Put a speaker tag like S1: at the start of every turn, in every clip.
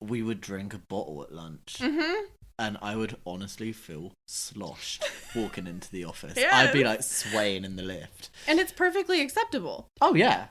S1: we would drink a bottle at lunch.
S2: Mm-hmm.
S1: And I would honestly feel sloshed walking into the office.
S2: Yes.
S1: I'd be like swaying in the lift.
S2: And it's perfectly acceptable.
S1: Oh, yeah.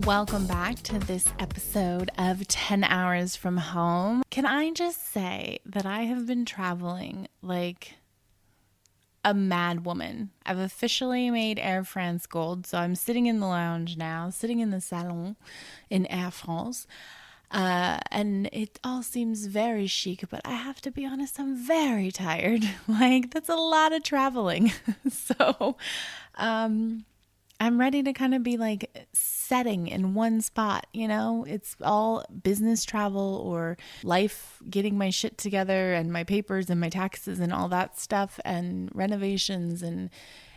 S2: Welcome back to this episode of 10 Hours from Home. Can I just say that I have been traveling like a mad woman. I've officially made Air France Gold, so I'm sitting in the lounge now, sitting in the salon in Air France. And it all seems very chic, but I have to be honest, I'm very tired. Like, that's a lot of traveling. So, I'm ready to kind of be like setting in one spot, you know? It's all business travel or life, getting my shit together and my papers and my taxes and all that stuff and renovations. And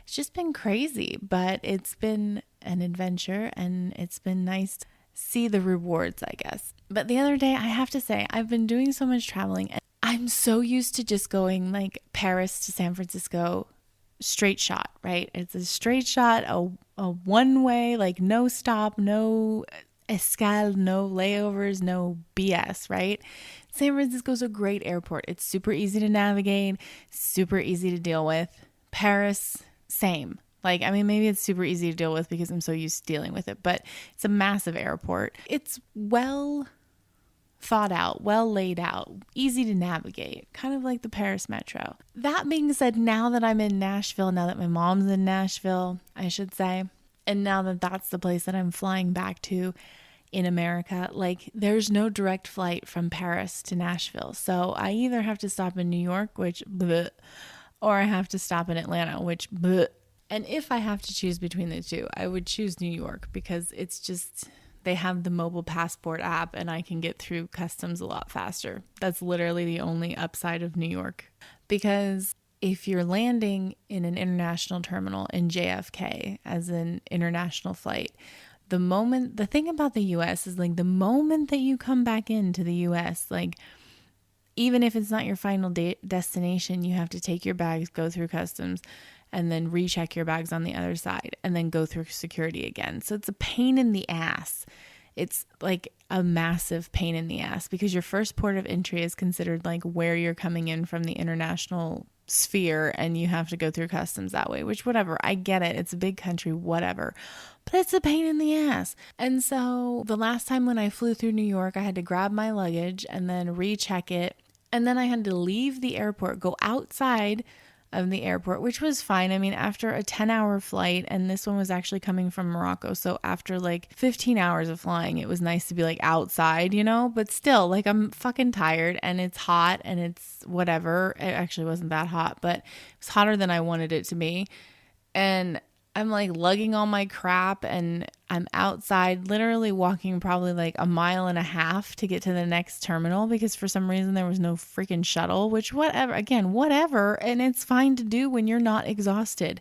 S2: it's just been crazy, but it's been an adventure and it's been nice to see the rewards, I guess. But the other day, I have to say, I've been doing so much traveling and I'm so used to just going like Paris to San Francisco, straight shot, right? It's a straight shot, a one way, like no stop, no escale, no layovers, no BS, right? San Francisco's a great airport. It's super easy to navigate, super easy to deal with. Paris, same. Like, I mean, maybe it's super easy to deal with because I'm so used to dealing with it, but it's a massive airport. It's well thought out, well laid out, easy to navigate, kind of like the Paris Metro. That being said, now that I'm in Nashville, now that my mom's in Nashville, I should say, and now that that's the place that I'm flying back to in America, like there's no direct flight from Paris to Nashville. So I either have to stop in New York, which bleh, or I have to stop in Atlanta, which bleh. And if I have to choose between the two, I would choose New York because it's just, they have the mobile passport app and I can get through customs a lot faster. That's literally the only upside of New York. Because if you're landing in an international terminal in JFK as an international flight, the thing about the US is like the moment that you come back into the US, like even if it's not your final destination, you have to take your bags, go through customs, and then recheck your bags on the other side and then go through security again. So it's a pain in the ass. It's like a massive pain in the ass because your first port of entry is considered like where you're coming in from the international sphere and you have to go through customs that way, which whatever, I get it. It's a big country, whatever, but it's a pain in the ass. And so the last time when I flew through New York, I had to grab my luggage and then recheck it. And then I had to leave the airport, go outside of the airport, which was fine. I mean, after a 10-hour flight, and this one was actually coming from Morocco. So after like 15 hours of flying, it was nice to be like outside, you know, but still like I'm fucking tired and it's hot and it's whatever. It actually wasn't that hot, but it was hotter than I wanted it to be. And I'm like lugging all my crap and I'm outside literally walking probably like a mile and a half to get to the next terminal because for some reason there was no freaking shuttle, which whatever, and it's fine to do when you're not exhausted.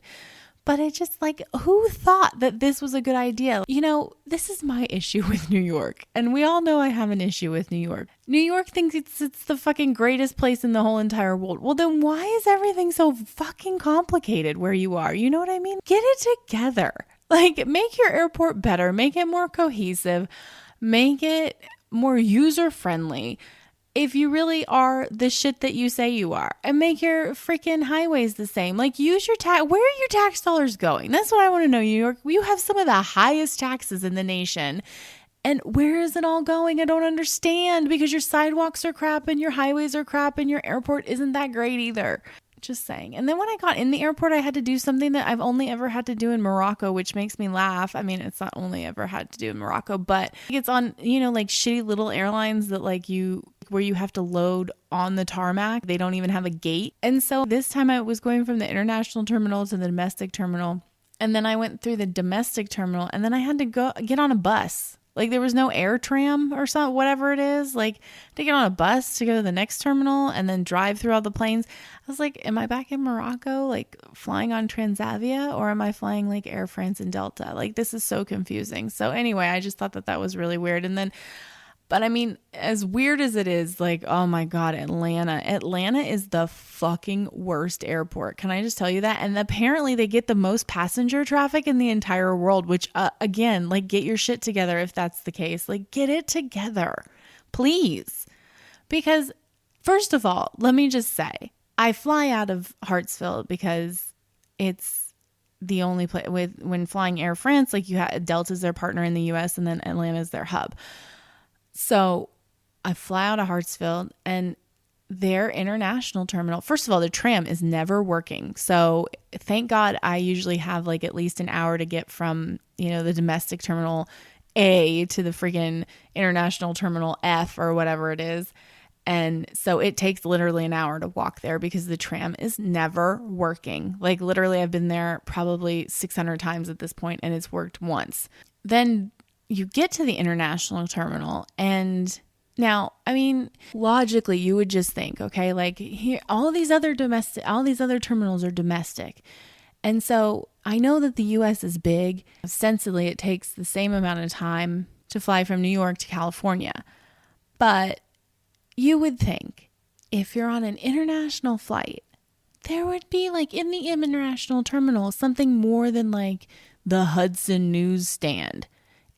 S2: But it just like, who thought that this was a good idea? You know, this is my issue with New York. And we all know I have an issue with New York. New York thinks it's the fucking greatest place in the whole entire world. Well, then why is everything so fucking complicated where you are? You know what I mean? Get it together. Like, make your airport better. Make it more cohesive. Make it more user-friendly. If you really are the shit that you say you are, and make your freaking highways the same. Like, use your tax. Where are your tax dollars going? That's what I want to know, New York. You have some of the highest taxes in the nation. And where is it all going? I don't understand, because your sidewalks are crap and your highways are crap and your airport isn't that great either. Just saying. And then when I got in the airport, I had to do something that I've only ever had to do in Morocco, which makes me laugh. I mean, it's not only ever had to do in Morocco, but it's on, you know, like shitty little airlines that like where you have to load on the tarmac. They don't even have a gate. And so this time I was going from the international terminal to the domestic terminal. And then I went through the domestic terminal and then I had to go get on a bus. Like there was no air tram or something, whatever it is. Like to get on a bus to go to the next terminal and then drive through all the planes. I was like, am I back in Morocco, like flying on Transavia, or am I flying like Air France and Delta? Like this is so confusing. So anyway, I just thought that was really weird. And then But I mean, as weird as it is, like, oh my God, Atlanta is the fucking worst airport. Can I just tell you that? And apparently they get the most passenger traffic in the entire world, which again, like, get your shit together if that's the case. Like, get it together, please. Because first of all, let me just say, I fly out of Hartsfield because it's the only place when flying Air France, like Delta's their partner in the US and then Atlanta's their hub. So I fly out of Hartsfield and their international terminal, first of all, the tram is never working. So thank God I usually have like at least an hour to get from, the domestic terminal A to the freaking international terminal F or whatever it is. And so it takes literally an hour to walk there because the tram is never working. Like literally I've been there probably 600 times at this point and it's worked once. Then you get to the international terminal and now, I mean, logically you would just think, okay, like here, all these other terminals are domestic. And so I know that the US is big. Ostensibly, it takes the same amount of time to fly from New York to California. But you would think if you're on an international flight, there would be like in the international terminal something more than like the Hudson newsstand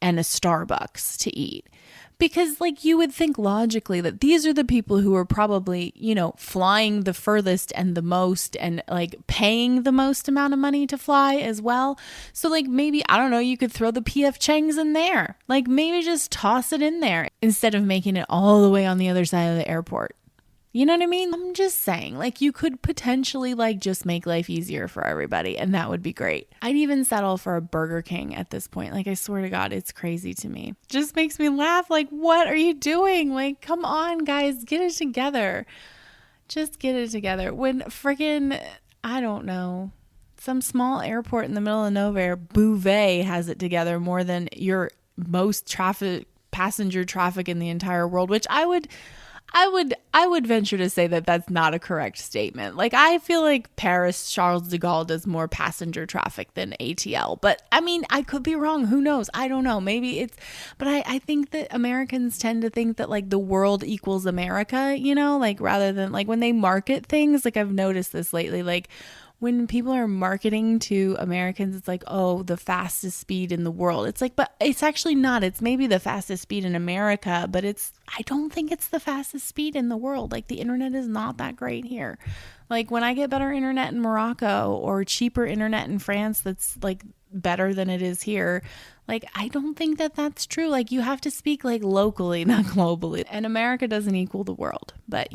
S2: and a Starbucks to eat. Because like you would think logically that these are the people who are probably, flying the furthest and the most and like paying the most amount of money to fly as well. So like maybe, I don't know, you could throw the PF Chang's in there. Like maybe just toss it in there instead of making it all the way on the other side of the airport. You know what I mean? I'm just saying, like you could potentially like just make life easier for everybody and that would be great. I'd even settle for a Burger King at this point. Like I swear to God, it's crazy to me. Just makes me laugh. Like, what are you doing? Like, come on, guys, get it together. Just get it together. When freaking, I don't know, some small airport in the middle of nowhere, Bouvet has it together more than your most passenger traffic in the entire world, which I would venture to say that that's not a correct statement. Like, I feel like Paris Charles de Gaulle does more passenger traffic than ATL. But I mean, I could be wrong. Who knows? I don't know. Maybe it's, but I think that Americans tend to think that like the world equals America, like rather than like when they market things, like I've noticed this lately, like when people are marketing to Americans, it's like, oh, the fastest speed in the world. It's like, but it's actually not. It's maybe the fastest speed in America, but I don't think it's the fastest speed in the world. Like the internet is not that great here. Like when I get better internet in Morocco or cheaper internet in France, that's like better than it is here. Like, I don't think that that's true. Like you have to speak like locally, not globally. And America doesn't equal the world, but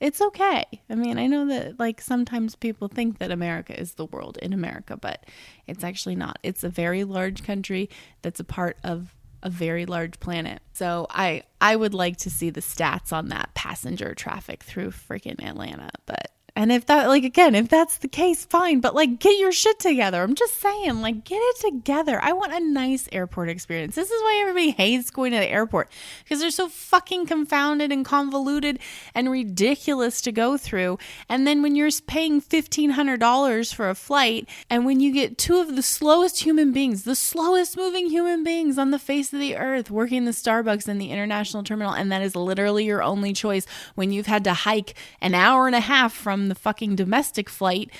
S2: it's okay. I mean, I know that like sometimes people think that America is the world in America, but it's actually not. It's a very large country that's a part of a very large planet. So I would like to see the stats on that passenger traffic through freaking Atlanta, and if that, like, again, if that's the case, fine. But, like, get your shit together. I'm just saying, like, get it together. I want a nice airport experience. This is why everybody hates going to the airport. Because they're so fucking confounded and convoluted and ridiculous to go through. And then when you're paying $1,500 for a flight, and when you get two of the slowest human beings, the slowest moving human beings on the face of the earth, working the Starbucks in the international terminal, and that is literally your only choice when you've had to hike an hour and a half from the fucking domestic flight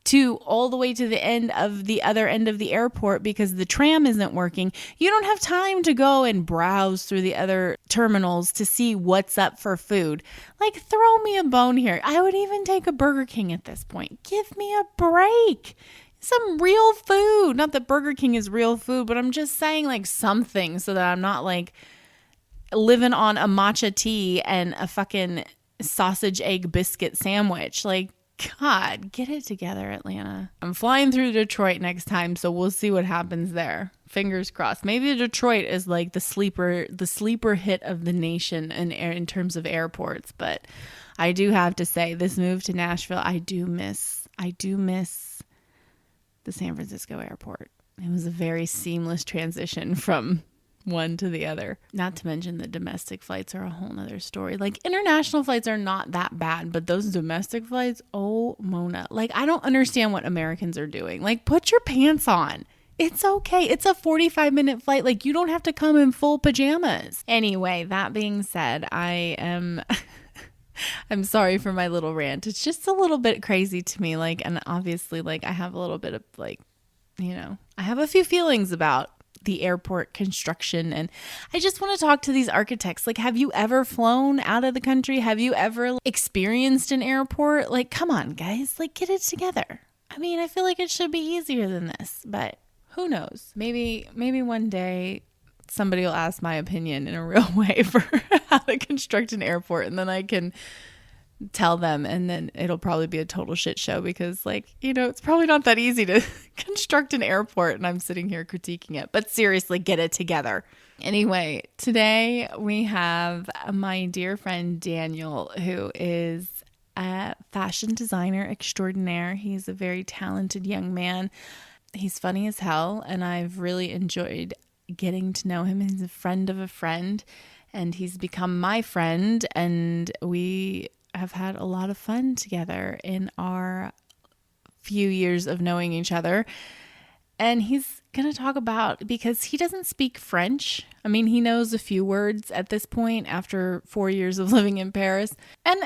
S2: to all the way to the other end of the airport because the tram isn't working. You don't have time to go and browse through the other terminals to see what's up for food. Like, throw me a bone here. I would even take a Burger King at this point. Give me a break. Some real food. Not that Burger King is real food, but I'm just saying like something so that I'm not like living on a matcha tea and a fucking sausage egg biscuit sandwich. Like, God, get it together, Atlanta. I'm flying through Detroit next time, so we'll see what happens there. Fingers crossed. Maybe Detroit is like the sleeper hit of the nation in terms of airports. But I do have to say, this move to Nashville, I do miss the San Francisco airport. It was a very seamless transition from one to the other. Not to mention the domestic flights are a whole nother story. Like, international flights are not that bad, but those domestic flights, oh Mona, like, I don't understand what Americans are doing. Like, put your pants on. It's okay. It's a 45-minute flight. Like, you don't have to come in full pajamas. Anyway, that being said, I'm sorry for my little rant. It's just a little bit crazy to me. Like, and obviously, like, I have a little bit of, like, I have a few feelings about the airport construction, and I just want to talk to these architects. Like, have you ever flown out of the country? Have you ever experienced an airport? Like, come on, guys, like, get it together. I mean, I feel like it should be easier than this, but who knows? Maybe one day somebody will ask my opinion in a real way for how to construct an airport, and then I can tell them, and then it'll probably be a total shit show because, like, it's probably not that easy to construct an airport, and I'm sitting here critiquing it. But seriously, get it together. Anyway, today we have my dear friend Daniel, who is a fashion designer extraordinaire. He's a very talented young man. He's funny as hell, and I've really enjoyed getting to know him. He's a friend of a friend, and he's become my friend, and we have had a lot of fun together in our few years of knowing each other. And he's going to talk about, because he doesn't speak French. I mean, he knows a few words at this point after 4 years of living in Paris. And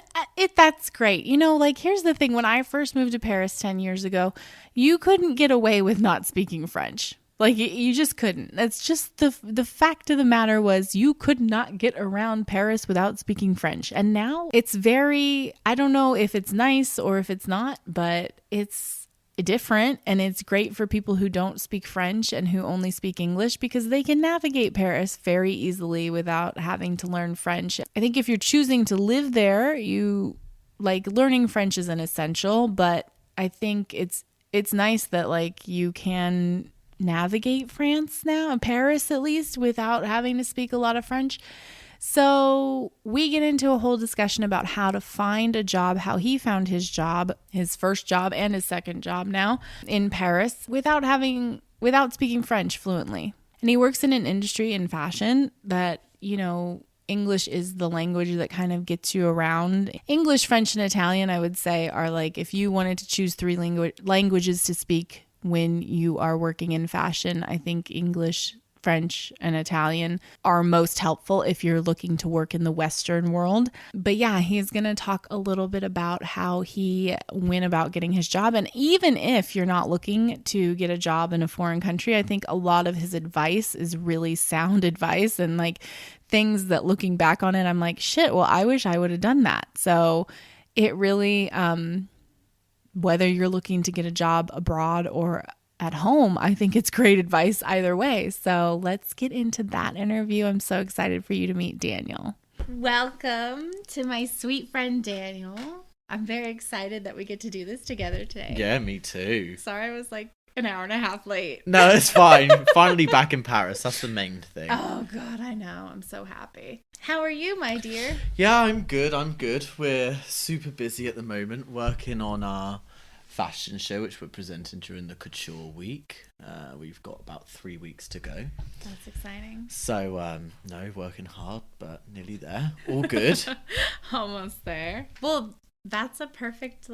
S2: that's great. Like, here's the thing. When I first moved to Paris 10 years ago, you couldn't get away with not speaking French. Like, you just couldn't. That's just the fact of the matter was you could not get around Paris without speaking French. And now it's very, I don't know if it's nice or if it's not, but it's different, and it's great for people who don't speak French and who only speak English, because they can navigate Paris very easily without having to learn French. I think if you're choosing to live there, learning French is an essential, but I think it's nice that, like, you can navigate France now, Paris at least, without having to speak a lot of French. So we get into a whole discussion about how to find a job, how he found his job, his first job and his second job now in Paris, without speaking French fluently. And he works in an industry in fashion that, English is the language that kind of gets you around. English, French, and Italian, I would say, are like, if you wanted to choose three languages to speak when you are working in fashion, I think English, French, and Italian are most helpful if you're looking to work in the Western world. But yeah, he's going to talk a little bit about how he went about getting his job. And even if you're not looking to get a job in a foreign country, I think a lot of his advice is really sound advice, and like things that, looking back on it, I'm like, shit, well, I wish I would have done that. So it really, whether you're looking to get a job abroad or at home, I think it's great advice either way. So let's get into that interview. I'm so excited for you to meet Daniel. Welcome to my sweet friend Daniel. I'm very excited that we get to do this together today.
S1: Yeah, me too.
S2: Sorry I was like an hour and a half late.
S1: No, it's fine. Finally back in Paris. That's the main thing.
S2: Oh, God, I know. I'm so happy. How are you, my dear?
S1: Yeah, I'm good. We're super busy at the moment, working on our fashion show, which we're presenting during the Couture Week. We've got about 3 weeks to go.
S2: That's exciting.
S1: So, working hard, but nearly there. All good.
S2: Almost there. Well, that's a perfect,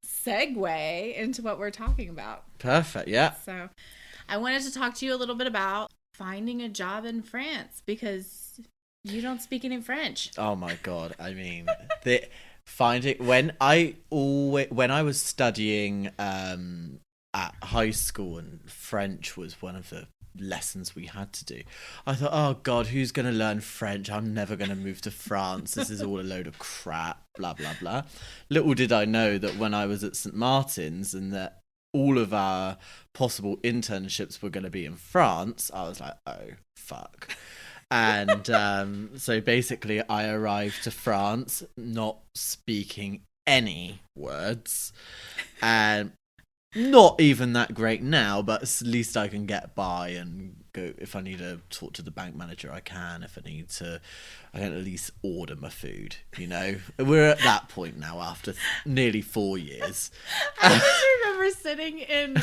S2: segue into what we're talking about.
S1: Perfect, yeah.
S2: So, I wanted to talk to you a little bit about finding a job in France, because you don't speak any French.
S1: Oh my God. I mean, when I was studying at high school, and French was one of the lessons we had to do, I thought, oh God, who's going to learn French? I'm never going to move to France. This is all a load of crap, blah, blah, blah. Little did I know that when I was at St. Martin's and that all of our possible internships were going to be in France, I was like, oh, fuck. And so basically I arrived to France not speaking any words, and not even that great now, but at least I can get by and go. If I need to talk to the bank manager, I can. If I need to, I can at least order my food, We're at that point now after nearly 4 years.
S2: I just remember sitting in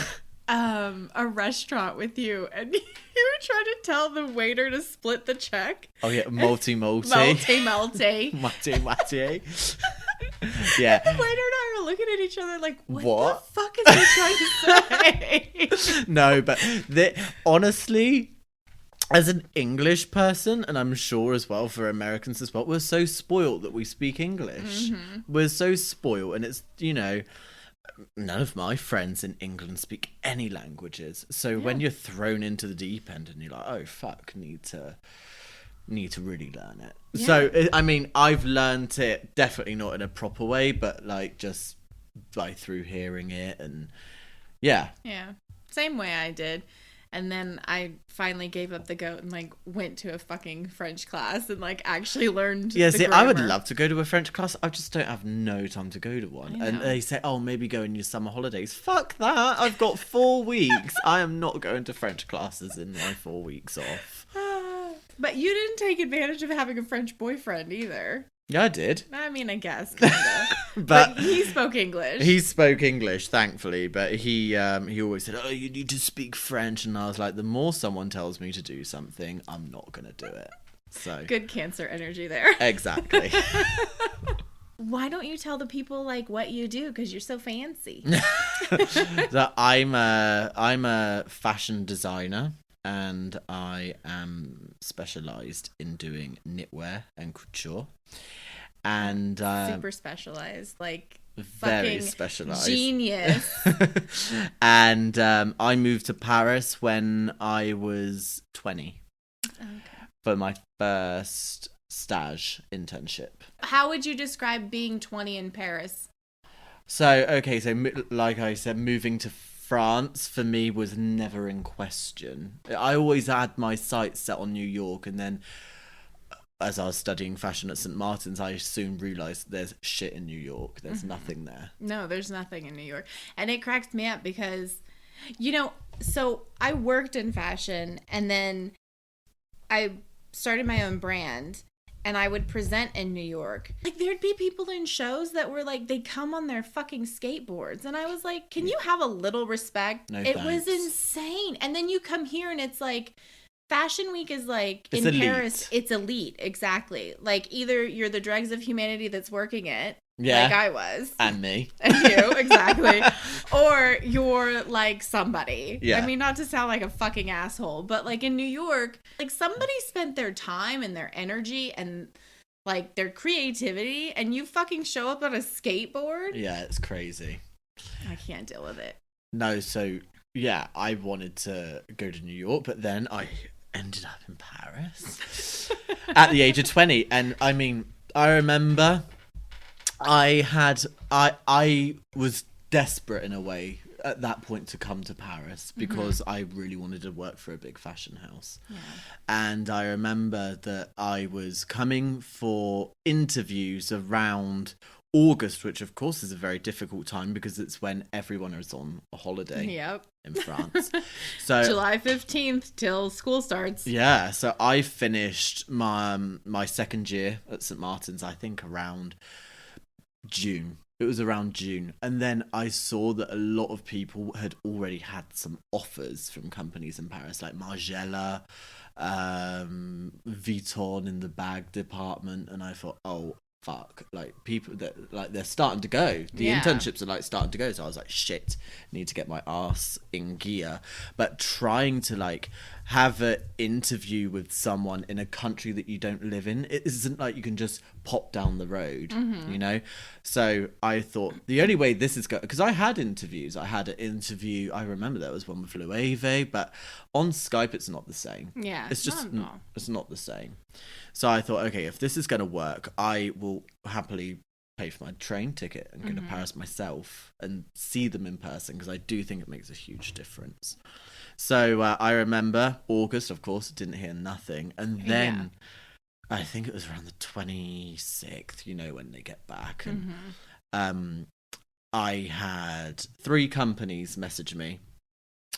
S2: a restaurant with you, and you were trying to tell the waiter to split the check.
S1: Oh yeah, multi.
S2: Multi.
S1: Multi. Yeah.
S2: And the waiter and I all looking at each other like, what? The fuck is he trying to say?
S1: No, but honestly, as an English person, and I'm sure as well for Americans as well, we're so spoiled that we speak English. We're so spoiled, and it's, none of my friends in England speak any languages. So when you're thrown into the deep end and you're like, oh fuck, need to really learn it. Yeah. So I mean, I've learned it definitely not in a proper way, but like just through hearing it, and yeah,
S2: same way I did. And then I finally gave up the goat and like went to a fucking French class and like actually learned the grammar.
S1: I would love to go to a French class. I just don't have no time to go to one. And they say, oh, maybe go in your summer holidays. Fuck that. I've got 4 weeks. I am not going to French classes in my 4 weeks off.
S2: But you didn't take advantage of having a French boyfriend either.
S1: Yeah, I did.
S2: I mean, I guess, kinda. but he spoke English.
S1: He spoke English, thankfully, but he always said, oh, you need to speak French. And I was like, the more someone tells me to do something, I'm not going to do it. So
S2: good Cancer energy there.
S1: Exactly.
S2: Why don't you tell the people like what you do? Because you're so fancy.
S1: So I'm a fashion designer. And I am specialised in doing knitwear and couture. And
S2: super specialised, like
S1: very specialised.
S2: Genius.
S1: And I moved to Paris when I was 20 for my first stage internship.
S2: How would you describe being 20 in Paris?
S1: So like I said, moving to France for me was never in question. I always had my sights set on New York, and then as I was studying fashion at St. Martin's, I soon realised there's shit in New York. There's nothing there. No,
S2: there's nothing in New York. And it cracks me up because, so I worked in fashion, and then I started my own brand. And I would present in New York. Like, there'd be people in shows that were like, they come on their fucking skateboards. And I was like, can you have a little respect?
S1: No,
S2: it
S1: thanks.
S2: Was insane. And then you come here and it's like, Fashion Week is like,
S1: it's
S2: in
S1: elite.
S2: Paris, it's elite. Exactly. Like, either you're the dregs of humanity that's working it.
S1: Yeah.
S2: Like I was.
S1: And me.
S2: And you, exactly. Or you're like somebody.
S1: Yeah.
S2: I mean, not to sound like a fucking asshole, but like in New York, like somebody spent their time and their energy and like their creativity, and you fucking show up on a skateboard.
S1: Yeah, it's crazy.
S2: I can't deal with it.
S1: No, so yeah, I wanted to go to New York, but then I ended up in Paris at the age of 20. And I mean, I remember I was desperate in a way at that point to come to Paris because I really wanted to work for a big fashion house. Yeah. And I remember that I was coming for interviews around August, which of course is a very difficult time because it's when everyone is on a holiday in France. So
S2: July 15th till school starts.
S1: Yeah, so I finished my second year at St. Martin's, I think around June. It was around June. And then I saw that a lot of people had already had some offers from companies in Paris, like Margiela, Vuitton in the bag department. And I thought, oh, fuck. Like, people that, like, they're starting to go. The internships are, like, starting to go. So I was like, shit, need to get my ass in gear. But trying to, like, have an interview with someone in a country that you don't live in, it isn't like you can just pop down the road, you know? So I thought the only way this is going, because I had interviews. I had an interview, I remember there was one with Loewe, but on Skype it's not the same.
S2: Yeah,
S1: it's just it's not the same. So I thought, okay, if this is going to work, I will happily pay for my train ticket and go to Paris myself and see them in person, because I do think it makes a huge difference. So I remember August, of course, didn't hear nothing. And then I think it was around the 26th, you know, when they get back. And I had 3 companies message me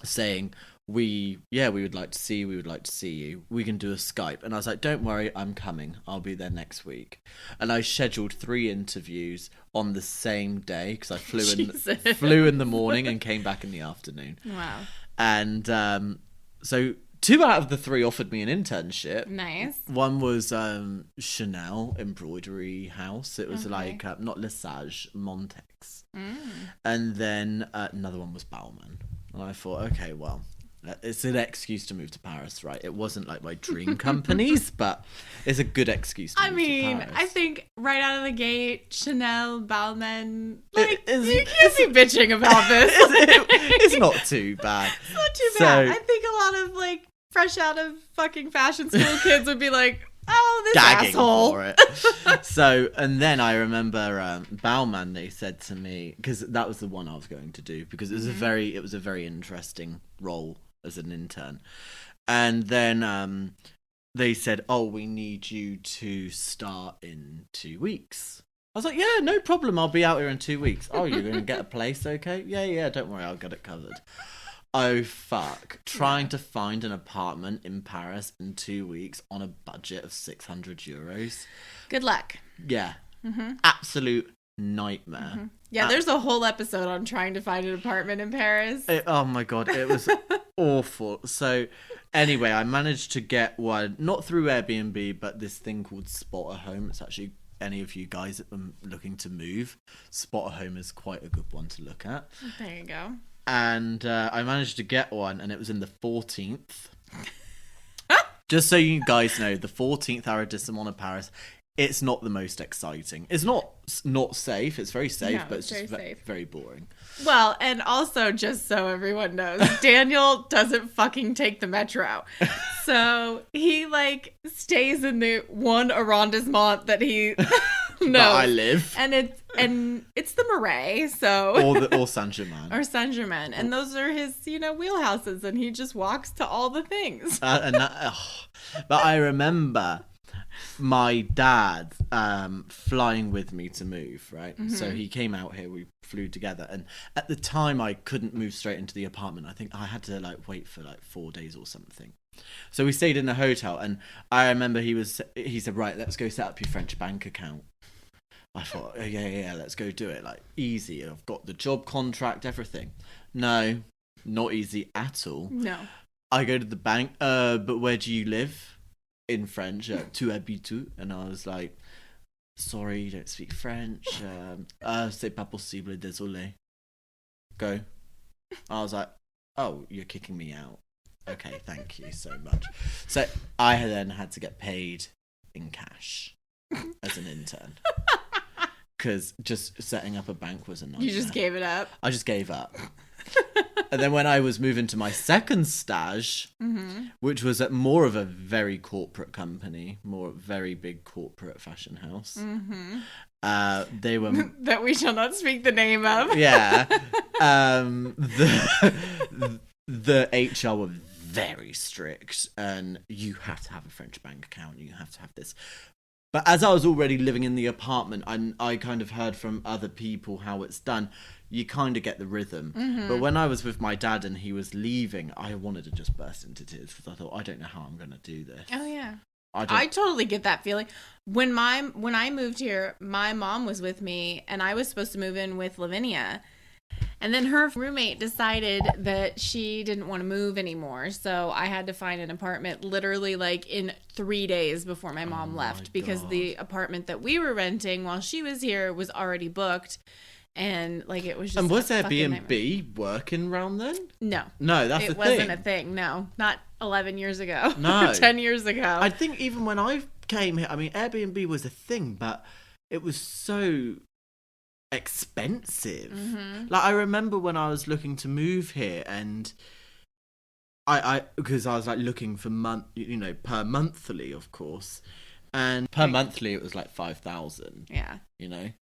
S1: saying, we would like to see you, we would like to see you, we can do a Skype. And I was like, don't worry, I'm coming, I'll be there next week. And I scheduled 3 interviews on the same day, because I flew in the morning and came back in the afternoon.
S2: Wow.
S1: And so 2 out of the 3 offered me an internship.
S2: Nice.
S1: One was Chanel embroidery house. It was like not Lesage, Montex. And then another one was Bauman. And I thought, okay, well, it's an excuse to move to Paris, right? It wasn't like my dream companies, but it's a good excuse to move to Paris.
S2: I think right out of the gate, Chanel, Balmain, like, you can't be bitching about this.
S1: It's not too bad.
S2: It's not too bad. I think a lot of, like, fresh out of fucking fashion school kids would be like, oh, this
S1: gagging
S2: asshole.
S1: For it. So, and then I remember Bauman, they said to me, because that was the one I was going to do, because it was a very interesting role as an intern. And then they said, oh, we need you to start in 2 weeks. I was like, yeah, no problem. I'll be out here in 2 weeks. Oh, you're going to get a place, okay? Yeah, don't worry. I'll get it covered. Oh, fuck. Trying to find an apartment in Paris in 2 weeks on a budget of 600 euros.
S2: Good luck.
S1: Yeah. Absolute nightmare.
S2: Yeah, there's a whole episode on trying to find an apartment in Paris.
S1: Oh, my God. It was awful. So, anyway, I managed to get one, not through Airbnb, but this thing called Spot a Home. It's actually, any of you guys that are looking to move, Spot a Home is quite a good one to look at.
S2: There you go.
S1: And I managed to get one, and it was in the 14th. Just so you guys know, the 14th arrondissement of Paris, it's not the most exciting. It's not safe. It's very safe, but it's just very boring.
S2: Well, and also, just so everyone knows, Daniel doesn't fucking take the metro. So he, like, stays in the one arrondissement that he knows.
S1: That I live.
S2: And it's the Marais, so...
S1: Or Saint-Germain.
S2: Or Saint-Germain. And those are his, wheelhouses, and he just walks to all the things.
S1: But I remember my dad flying with me to move, right? So he came out here, we flew together, and at the time I couldn't move straight into the apartment. I think I had to like wait for like 4 days or something. So we stayed in a hotel, and I remember he said, right, let's go set up your French bank account. I thought, yeah, let's go do it. Like, easy. I've got the job contract, everything. No, not easy at all.
S2: No.
S1: I go to the bank, but where do you live? In French, tu habites? And I was like, sorry, you don't speak French. C'est pas possible, désolé. Go. I was like, oh, you're kicking me out. Okay, thank you so much. So I then had to get paid in cash as an intern. Because just setting up a bank was a nightmare.
S2: You just gave it up?
S1: I just gave up. And then when I was moving to my second stage, which was at more of a very corporate company, very big corporate fashion house, they were...
S2: that we shall not speak the name of.
S1: Yeah. The HR were very strict, and you have to have a French bank account, you have to have this. But as I was already living in the apartment, I kind of heard from other people how it's done. You kind of get the rhythm. But when I was with my dad and he was leaving, I wanted to just burst into tears because I thought, I don't know how I'm going to do this.
S2: Oh, yeah. I totally get that feeling. When I moved here, my mom was with me, and I was supposed to move in with Lavinia. And then her roommate decided that she didn't want to move anymore. So I had to find an apartment literally like in 3 days before my mom left, because the apartment that we were renting while she was here was already booked. And like, it was just...
S1: And was Airbnb working around then?
S2: No.
S1: No, that's the thing.
S2: It wasn't a thing. No, not 11 years ago.
S1: No.
S2: 10 years ago.
S1: I think even when I came here, I mean, Airbnb was a thing, but it was so expensive. Like, I remember when I was looking to move here, and because I was like looking for per monthly, of course, and per monthly it was like 5,000.
S2: Yeah.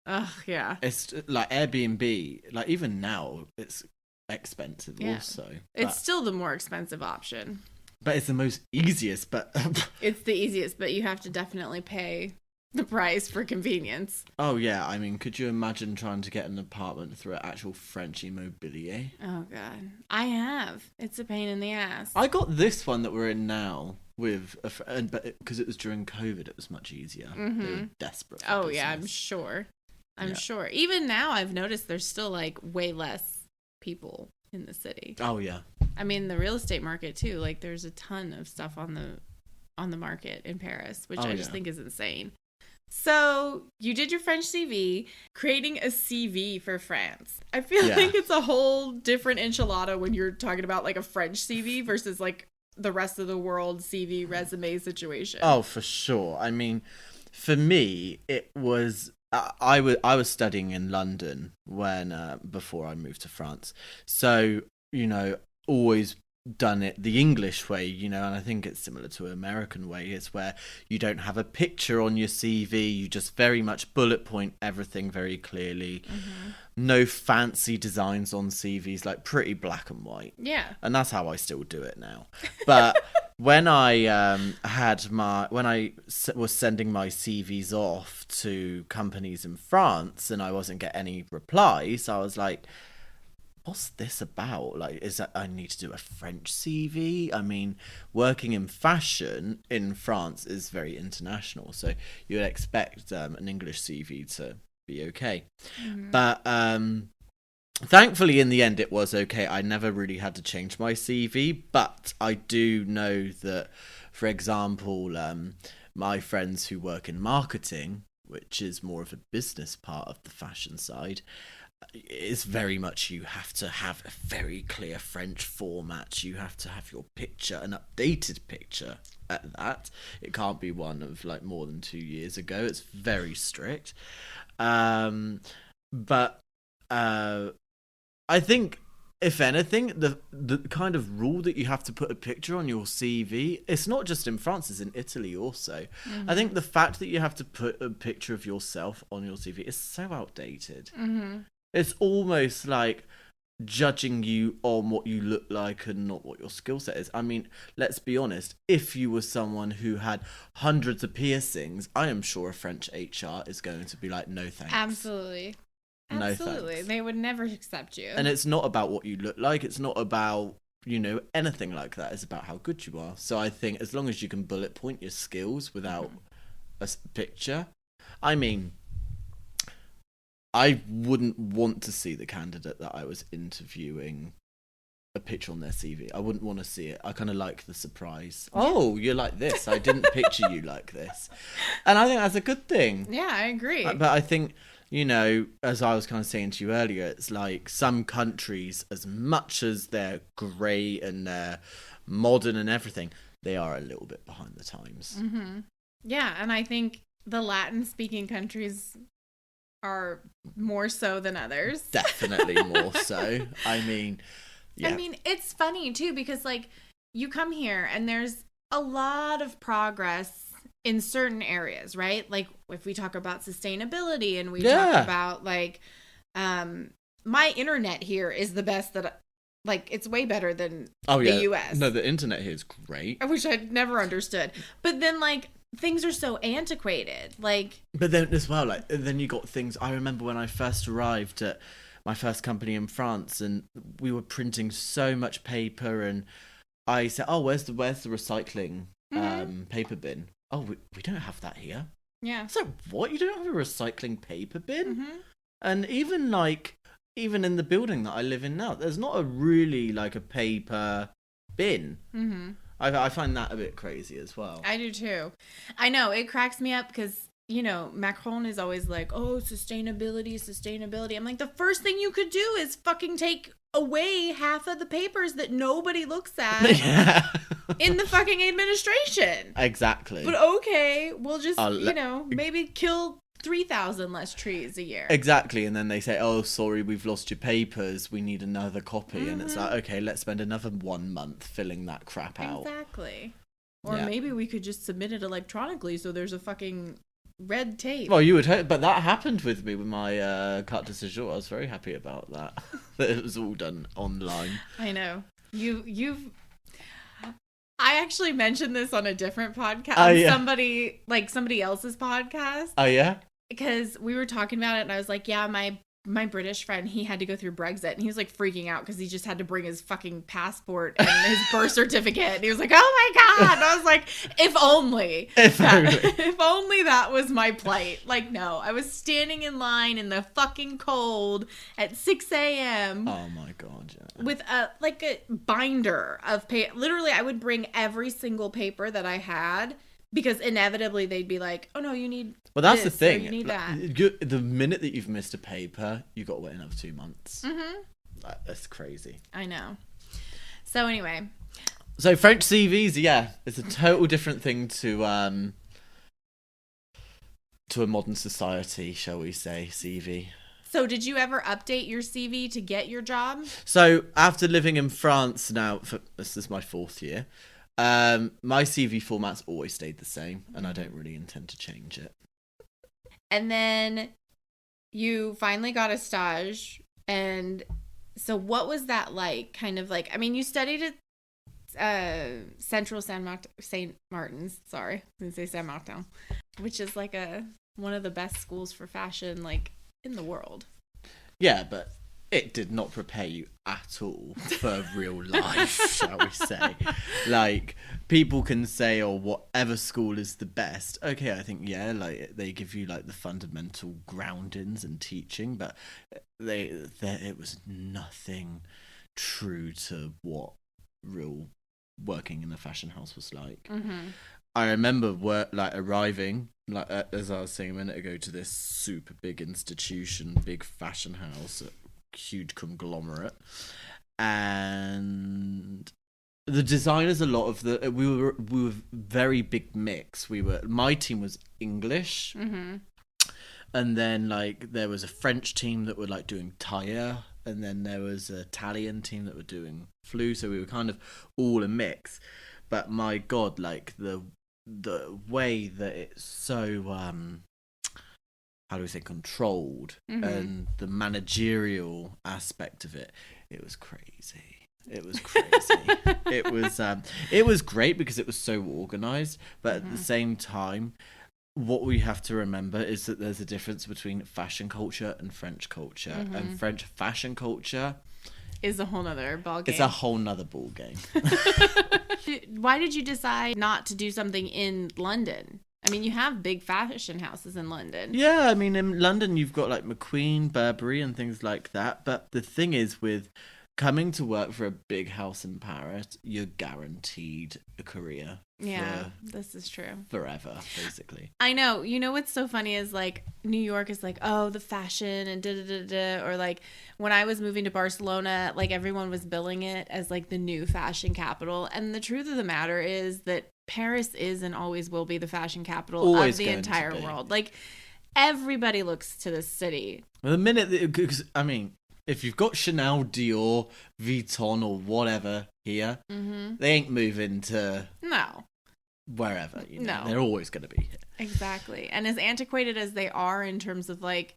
S2: Ugh, yeah.
S1: It's like Airbnb, like even now it's expensive also.
S2: It's still the more expensive option.
S1: But it's the most easiest, but
S2: it's the easiest, but you have to definitely pay the price for convenience.
S1: Oh, yeah. I mean, could you imagine trying to get an apartment through an actual French immobilier?
S2: Oh, God. I have. It's a pain in the ass.
S1: I got this one that we're in now with a friend, but because it was during COVID, it was much easier. They were desperate for business.
S2: Yeah, I'm sure. I'm sure. Even now, I've noticed there's still, like, way less people in the city.
S1: Oh, yeah.
S2: I mean, the real estate market too. Like, there's a ton of stuff on the market in Paris, which I just think is insane. So you did your French CV, creating a CV for France. I feel like it's a whole different enchilada when you're talking about like a French CV versus like the rest of the world CV resume situation.
S1: Oh, for sure. I mean, for me, it was I was studying in London when before I moved to France. So, always done it the English way, and I think it's similar to an American way. It's where you don't have a picture on your CV, you just very much bullet point everything very clearly. No fancy designs on CVs, like pretty black and white.
S2: Yeah.
S1: And that's how I still do it now. But when I was sending my CVs off to companies in France and I wasn't getting any replies, I was like, what's this about? Like, is that I need to do a French CV? I mean, working in fashion in France is very international, so you would expect an English CV to be okay. But thankfully, in the end, it was okay. I never really had to change my CV, but I do know that, for example, my friends who work in marketing, which is more of a business part of the fashion side, it's very much you have to have a very clear French format. You have to have your picture, an updated picture at that. It can't be one of like more than 2 years ago. It's very strict. But I think, if anything, the kind of rule that you have to put a picture on your CV, it's not just in France, it's in Italy also. I think the fact that you have to put a picture of yourself on your CV is so outdated. It's almost like judging you on what you look like and not what your skill set is. I mean, let's be honest. If you were someone who had hundreds of piercings, I am sure a French HR is going to be like, no thanks.
S2: Absolutely.
S1: No
S2: Absolutely.
S1: thanks.
S2: They would never accept you.
S1: And it's not about what you look like. It's not about, anything like that. It's about how good you are. So I think as long as you can bullet point your skills without a picture, I mean, I wouldn't want to see the candidate that I was interviewing a picture on their CV. I wouldn't want to see it. I kind of like the surprise. Oh, you're like this. I didn't picture you like this. And I think that's a good thing.
S2: Yeah, I agree.
S1: But I think, as I was kind of saying to you earlier, it's like some countries, as much as they're great and they're modern and everything, they are a little bit behind the times.
S2: Yeah, and I think the Latin-speaking countries are more so than others.
S1: Definitely more so. I mean, yeah.
S2: I mean, it's funny too, because like you come here and there's a lot of progress in certain areas, right? Like if we talk about sustainability and we talk about like, my internet here is the best it's way better than the US.
S1: No, the internet here is great.
S2: I wish I'd never understood. But then like, things are so antiquated, but
S1: then as well, then you got things. I remember when I first arrived at my first company in France and we were printing so much paper and I said, oh, where's the recycling paper bin? Oh, we don't have that here.
S2: Yeah.
S1: So what, you don't have a recycling paper bin? And even in the building that I live in now, there's not a really like a paper bin. I find that a bit crazy as well.
S2: I do too. I know, it cracks me up because, Macron is always like, oh, sustainability. I'm like, the first thing you could do is fucking take away half of the papers that nobody looks at in the fucking administration.
S1: Exactly.
S2: But okay, we'll just, maybe kill 3,000 less trees a year.
S1: Exactly. And then they say, oh, sorry, we've lost your papers. We need another copy. And it's like, okay, let's spend another 1 month filling that crap out.
S2: Exactly. Or maybe we could just submit it electronically so there's a fucking red tape.
S1: Well, you would hope. But that happened with me with my carte de séjour. I was very happy about that. That it was all done online.
S2: I know. I actually mentioned this on a different podcast. Somebody else's podcast.
S1: Oh, yeah?
S2: Because we were talking about it and I was like, yeah, my my British friend, he had to go through Brexit, and he was like freaking out because he just had to bring his fucking passport and his birth certificate. And he was like, "Oh my God!" And I was like, "If only, if only that was my plight." Like, no, I was standing in line in the fucking cold at 6 a.m.
S1: Oh my God, yeah.
S2: With a binder of paper. Literally, I would bring every single paper that I had. Because inevitably they'd be like, "Oh no, you need."
S1: Well, that's
S2: this,
S1: the thing.
S2: you need that.
S1: The minute that you've missed a paper, you got to wait another 2 months. That's crazy.
S2: I know. So anyway,
S1: so French CVs, yeah, it's a total different thing to a modern society, shall we say, CV.
S2: So did you ever update your CV to get your job?
S1: So after living in France now, this is my 4th year. My CV format's always stayed the same, and I don't really intend to change it.
S2: And then you finally got a stage, and so what was that like? Kind of like, I mean, you studied at Central Saint Martin's. Sorry, I was gonna say Saint Martin, which is like one of the best schools for fashion, like in the world.
S1: Yeah, but it did not prepare you at all for real life, shall we say. Like, people can say, oh, whatever school is the best. Okay, I think, yeah, like, they give you, like, the fundamental groundings and teaching, but it was nothing true to what real working in a fashion house was like.
S2: Mm-hmm.
S1: I remember arriving, like as I was saying a minute ago, to this super big institution, big fashion house, huge conglomerate, and the designers, a lot of we were very big mix. My team was English, and then like there was a French team that were like doing tire, and then there was an Italian team that were doing flue. So we were kind of all a mix. But my God, like the way that it's so how do we say, controlled, and the managerial aspect of it was crazy. It was it was great because it was so organized, but at the same time, what we have to remember is that there's a difference between fashion culture and French culture, and French fashion culture
S2: is a whole nother ball game.
S1: It's a whole nother ball game.
S2: Why did you decide not to do something in London? I mean, you have big fashion houses in London.
S1: Yeah, I mean, in London, you've got like McQueen, Burberry, and things like that. But the thing is, with coming to work for a big house in Paris, you're guaranteed a career.
S2: Yeah, this is true.
S1: Forever, basically.
S2: I know. You know what's so funny is like New York is like, oh, the fashion and da-da-da-da. Or like when I was moving to Barcelona, like everyone was billing it as like the new fashion capital. And the truth of the matter is that Paris is and always will be the fashion capital of the entire world. Like everybody looks to this city.
S1: Well, the minute that, I mean, if you've got Chanel, Dior, Vuitton, or whatever here, they ain't moving to wherever. You know? They're always going to be here.
S2: Exactly. And as antiquated as they are in terms of like,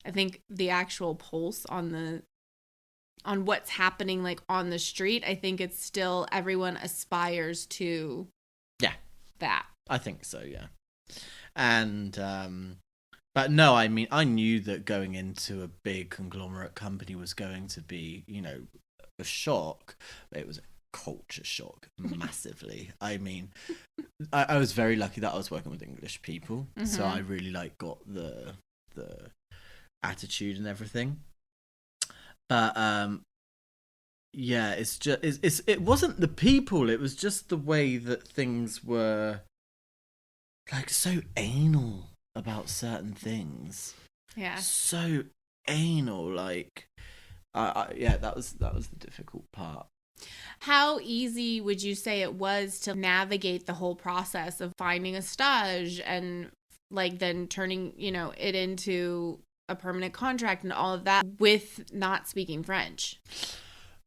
S2: I think the actual pulse on what's happening like on the street, I think it's still everyone aspires to that.
S1: I think so, yeah. And but no, I mean, I knew that going into a big conglomerate company was going to be, you know, a shock. It was a culture shock, massively. I mean, I was very lucky that I was working with English people, so I really like got the attitude and everything. But yeah, it's just it wasn't the people, it was just the way that things were like so anal about certain things.
S2: Yeah.
S1: So anal, like yeah, that was the difficult part.
S2: How easy would you say it was to navigate the whole process of finding a stage and like then turning, you know, it into a permanent contract and all of that with not speaking French?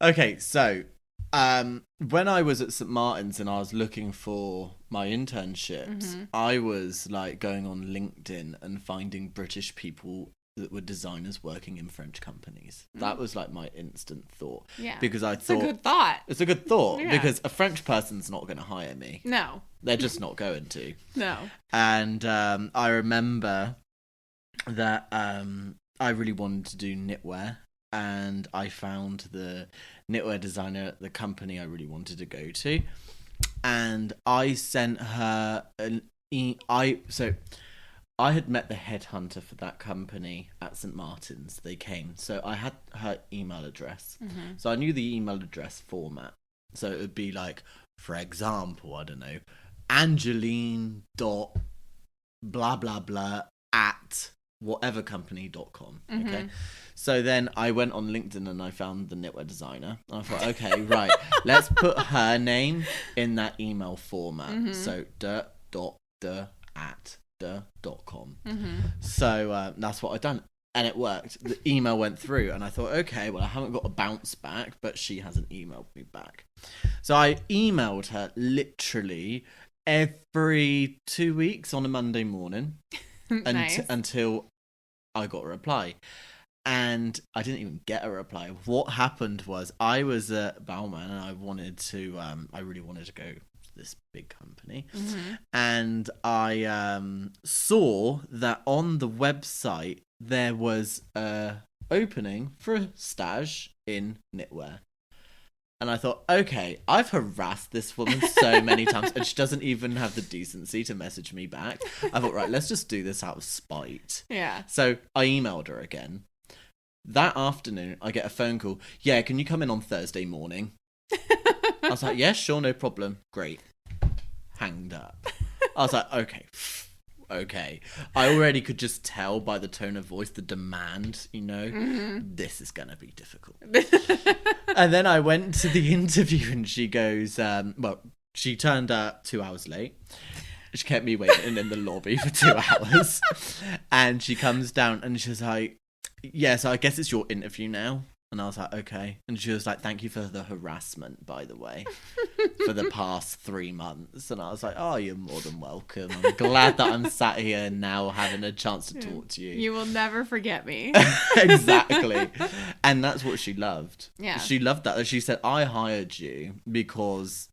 S1: Okay, so when I was at St. Martin's and I was looking for my internships, I was like going on LinkedIn and finding British people that were designers working in French companies. That was like my instant thought.
S2: Yeah.
S1: Because I
S2: thought... It's a good thought.
S1: It's a good thought because a French person's not going to hire me.
S2: No.
S1: They're just not going to.
S2: No.
S1: And I remember that I really wanted to do knitwear, and I found the knitwear designer at the company I really wanted to go to, and I sent her I had met the headhunter for that company at St. Martin's. They came. So I had her email address. Mm-hmm. So I knew the email address format. So it would be like, for example, I don't know, Angeline dot blah, blah, blah at whatevercompany.com. Mm-hmm. Okay. So then I went on LinkedIn and I found the knitwear designer. And I thought, okay, right, let's put her name in that email format. Mm-hmm. So at.com. Mm-hmm. So that's what I've done, and it worked. The email went through, and I thought, okay, well, I haven't got a bounce back, but she hasn't emailed me back. So I emailed her literally every 2 weeks on a Monday morning. Nice. Until I got a reply. And I didn't even get a reply. What happened was I was at Bauman, and I really wanted to go this big company. Mm-hmm. And I saw that on the website there was a opening for a stage in knitwear. And I thought, okay, I've harassed this woman so many times, and she doesn't even have the decency to message me back. I thought, right, let's just do this out of spite. Yeah. So I emailed her again. That afternoon, I get a phone call. Yeah, can you come in on Thursday morning? I was like, yeah, sure, no problem. Great. Hanged up. I was like, okay. I already could just tell by the tone of voice, the demand, mm-hmm. This is going to be difficult. And then I went to the interview, and she goes, she turned up 2 hours late. She kept me waiting in the lobby for 2 hours. And she comes down and she's like, yeah, so I guess it's your interview now. And I was like, okay. And she was like, thank you for the harassment, by the way, for the past 3 months. And I was like, oh, you're more than welcome. I'm glad that I'm sat here now having a chance to talk to you.
S2: You will never forget me.
S1: Exactly. And that's what she loved.
S2: Yeah.
S1: She loved that. She said, I hired you because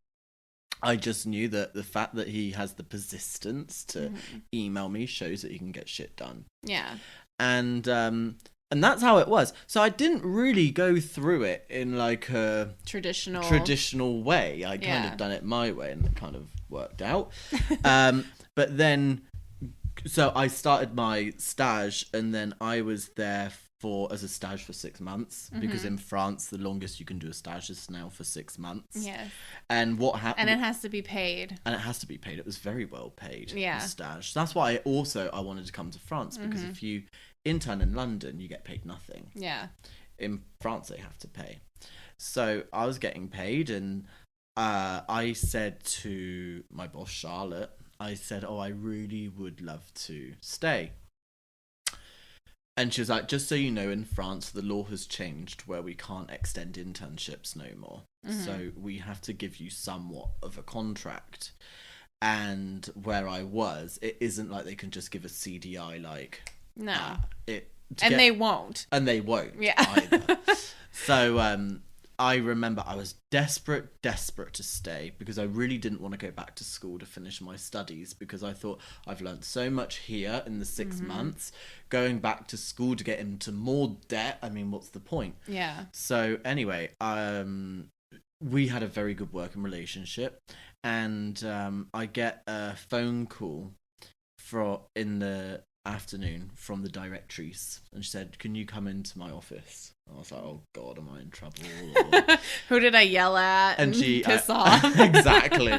S1: I just knew that the fact that he has the persistence to email me shows that he can get shit done.
S2: Yeah.
S1: And that's how it was. So I didn't really go through it in like a traditional way. I kind of done it my way, and it kind of worked out. But then, so I started my stage, and then I was there as a stage for 6 months, because in France the longest you can do a stage is now for 6 months.
S2: Yes.
S1: And what happened?
S2: And it has to be paid.
S1: It was very well paid. Yeah. Stage. That's why I wanted to come to France, because if you intern in London, you get paid nothing.
S2: Yeah.
S1: In France, they have to pay. So I was getting paid, and I said to my boss, Charlotte, I said, I really would love to stay. And she was like, just so you know, in France, the law has changed where we can't extend internships no more. Mm-hmm. So we have to give you somewhat of a contract. And where I was, it isn't like they can just give a CDI like...
S2: No. They won't.
S1: And they won't either. So I remember I was desperate to stay, because I really didn't want to go back to school to finish my studies, because I thought I've learned so much here in the 6 months. Going back to school to get into more debt, I mean, what's the point? Yeah. So anyway, we had a very good working relationship, and I get a phone call in the afternoon from the directrice, and she said, can you come into my office? I was like, oh god, am I in trouble?
S2: Who did I yell at and she piss off?
S1: Exactly.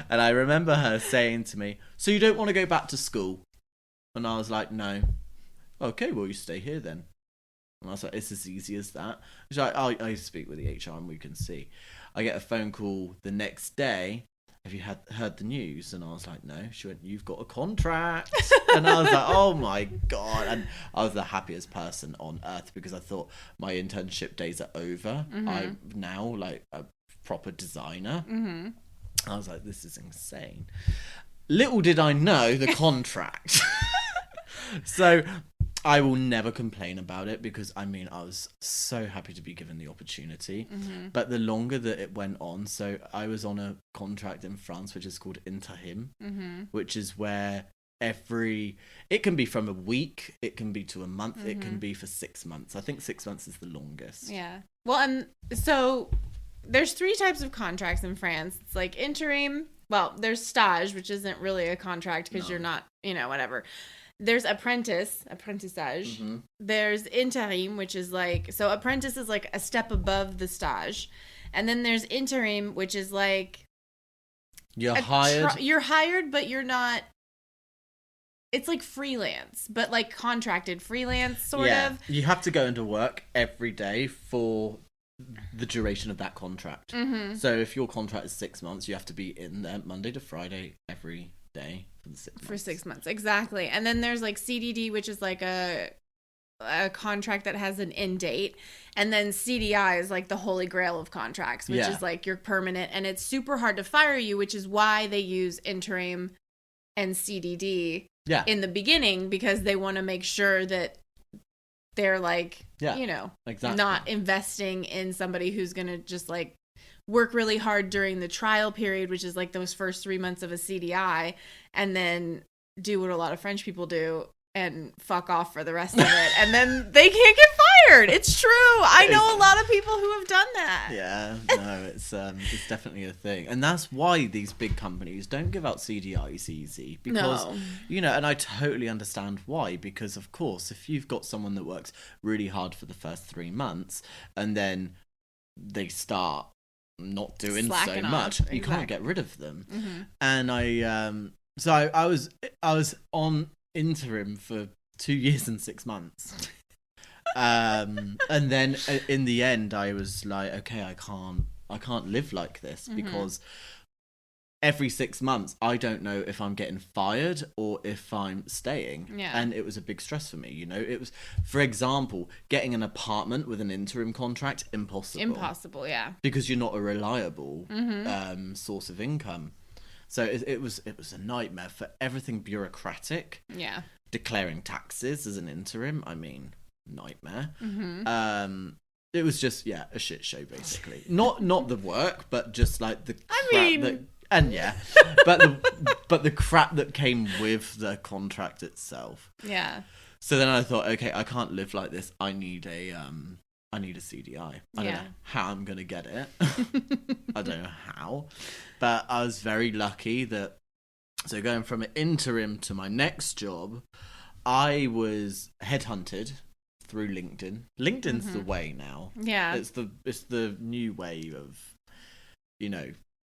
S1: And I remember her saying to me, so you don't want to go back to school? And I was like, no. Okay, well, you stay here then. And I was like, it's as easy as that. She's like, oh, I speak with the HR and we can see. I get a phone call the next day. Have you heard the news? And I was like, no. She went, you've got a contract. And I was like, oh my god. And I was the happiest person on earth, because I thought my internship days are over. I'm now like a proper designer. I was like, this is insane. Little did I know the contract. So I will never complain about it, because I mean, I was so happy to be given the opportunity. But the longer that it went on, so I was on a contract in France which is called interim, which is where it can be from a week, it can be to a month, it can be for 6 months. I think 6 months is the longest.
S2: Yeah. Well, and so there's 3 types of contracts in France. It's like interim. Well, there's stage, which isn't really a contract because you're not, whatever. There's apprentissage. There's interim, which is like, so apprentice is like a step above the stage. And then there's interim, which is like,
S1: you're hired,
S2: but you're not. It's like freelance, but like contracted freelance, sort of.
S1: You have to go into work every day for the duration of that contract. So if your contract is 6 months, you have to be in there Monday to Friday every day for the 6 months.
S2: For 6 months, exactly. And then there's like CDD, which is like a contract that has an end date. And then CDI is like the holy grail of contracts, which is like you're permanent. And it's super hard to fire you, which is why they use interim and CDD in the beginning, because they want to make sure that they're like, exactly, not investing in somebody who's going to just like work really hard during the trial period, which is like those first 3 months of a CDI, and then do what a lot of French people do and fuck off for the rest of it. And then they can't get fired. It's true. I know a lot of people who have done that.
S1: Yeah, no, it's definitely a thing. And that's why these big companies don't give out CDIs easy. Because, and I totally understand why. Because, of course, if you've got someone that works really hard for the first 3 months and then they start not doing
S2: slacking
S1: so much,
S2: off.
S1: You can't get rid of them. And I was on interim for 2 years and 6 months. And then in the end I was like, okay, I can't live like this, because every 6 months I don't know if I'm getting fired or if I'm staying. And it was a big stress for me. It was, for example, getting an apartment with an interim contract, impossible, because you're not a reliable source of income. So it was a nightmare for everything bureaucratic. Declaring taxes as an interim, I mean, nightmare. It was just a shit show, basically. Not the work, but just like the but the crap that came with the contract itself. So then I thought, okay, I can't live like this. I need a CDI. I don't know how I'm gonna get it. I don't know how, but I was very lucky that. So going from an interim to my next job, I was headhunted through LinkedIn. LinkedIn's the way now. It's the new way of,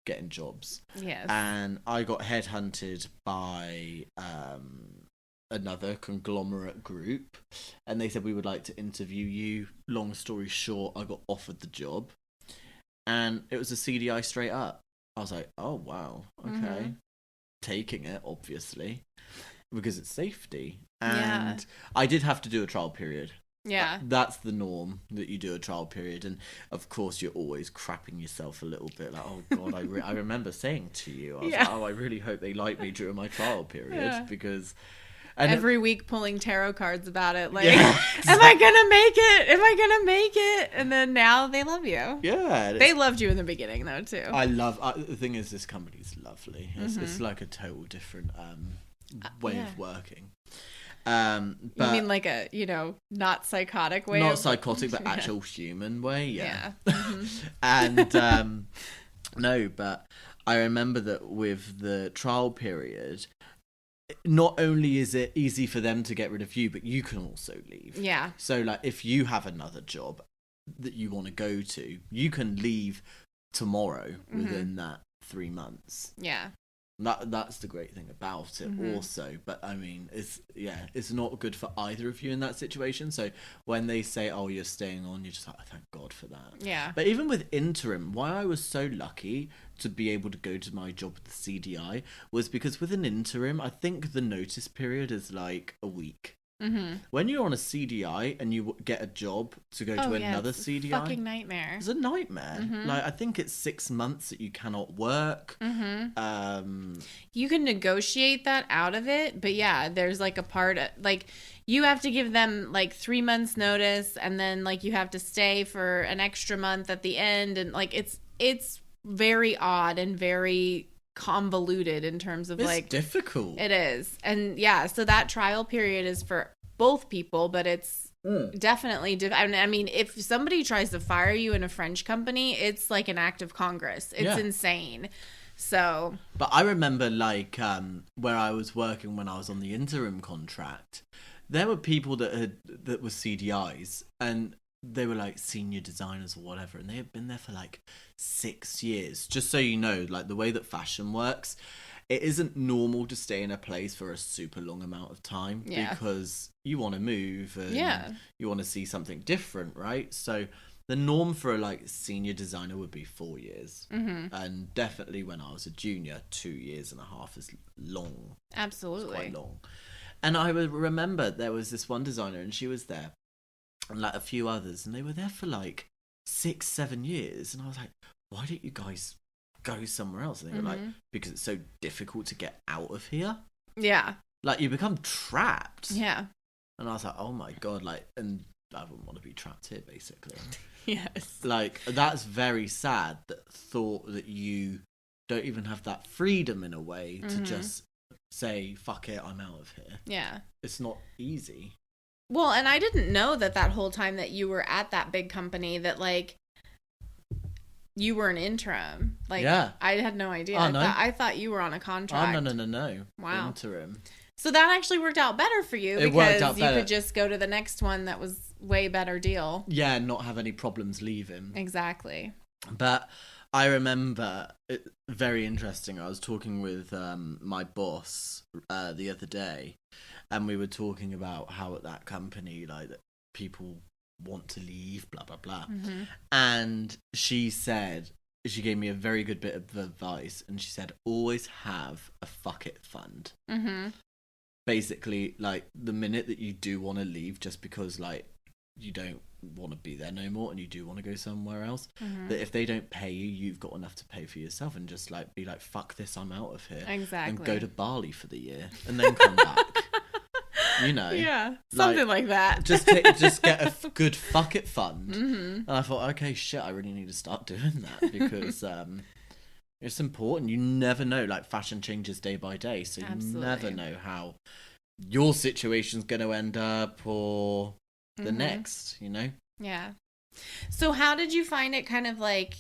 S1: getting jobs. And I got headhunted by another conglomerate group, and they said, we would like to interview you. Long story short, I got offered the job, and it was a CDI straight up. I was like, oh wow, okay. Taking it, obviously, because it's safety. And I did have to do a trial period. That's the norm, that you do a trial period. And of course you're always crapping yourself a little bit, like, oh god, I remember saying to you, I was like, oh, I really hope they like me during my trial period, because
S2: every week pulling tarot cards about it, like, am I gonna make it? Am I gonna make it? And then now they love you. They loved you in the beginning though too.
S1: The thing is, this company's lovely. It's like a total different way of working. But
S2: you mean like a not psychotic way?
S1: Not psychotic, but actual human way. And no, but I remember that with the trial period, not only is it easy for them to get rid of you, but you can also leave. So like, if you have another job that you want to go to, you can leave tomorrow within that 3 months. That's the great thing about it also. But I mean, it's not good for either of you in that situation. So when they say, oh, you're staying on, you're just like, oh, thank God for that. But even with interim, why I was so lucky to be able to go to my job with the CDI was because with an interim, I think the notice period is like a week. When you're on a CDI and you get a job to go to another CDI,
S2: fucking nightmare.
S1: It's a nightmare. Like, I think it's 6 months that you cannot work.
S2: You can negotiate that out of it, but there's like a part like you have to give them like 3 months notice, and then like you have to stay for an extra month at the end, and like it's very odd and very convoluted in terms of
S1: it's difficult.
S2: It is. And yeah, so that trial period is for both people, but it's definitely I mean, if somebody tries to fire you in a French company, it's like an act of Congress. It's insane. So,
S1: but I remember like where I was working when I was on the interim contract, there were people that were CDIs, and they were like senior designers or whatever, and they had been there for like 6 years. Just so you know, like the way that fashion works, it isn't normal to stay in a place for a super long amount of time because you want to move and you want to see something different, right? So the norm for a like senior designer would be 4 years, and definitely when I was a junior, 2.5 years is long.
S2: Absolutely,
S1: it's quite long. And I would remember there was this one designer, and she was there, and like a few others, and they were there for like 6-7 years, and I was like, why don't you guys go somewhere else? And they were like, because it's so difficult to get out of here.
S2: Yeah,
S1: like you become trapped.
S2: Yeah.
S1: And I was like, oh my god, like, and I wouldn't want to be trapped here, basically.
S2: Yes.
S1: Like, that's very sad, that thought that you don't even have that freedom in a way to just say, fuck it, I'm out of here.
S2: Yeah.
S1: It's not easy.
S2: Well, and I didn't know that whole time that you were at that big company that, like, you were an interim. Like, yeah. I had no idea.
S1: Oh, no.
S2: I thought you were on a contract.
S1: Oh, no.
S2: Wow.
S1: Interim.
S2: So that actually worked out better for you because you could just go to the next one that was way better deal.
S1: Yeah, and not have any problems leaving.
S2: Exactly.
S1: But I remember, very interesting, I was talking with my boss the other day, and we were talking about how at that company, like, that people want to leave, blah, blah, blah. Mm-hmm. And she said, she gave me a very good bit of advice, and she said, always have a fuck it fund. Mm-hmm. Basically, like, the minute that you do want to leave just because, like, you don't want to be there no more and you do want to go somewhere else, that if they don't pay you, you've got enough to pay for yourself, and just, like, be like, fuck this, I'm out of here.
S2: Exactly.
S1: And go to Bali for the year and then come back. You know,
S2: yeah, something like that.
S1: just get a good fuck it fund. Mm-hmm. And I thought, okay, shit, I really need to start doing that because it's important. You never know. Like, fashion changes day by day, so you never know how your situation's going to end up or the next. You know?
S2: Yeah. So, how did you find it, kind of like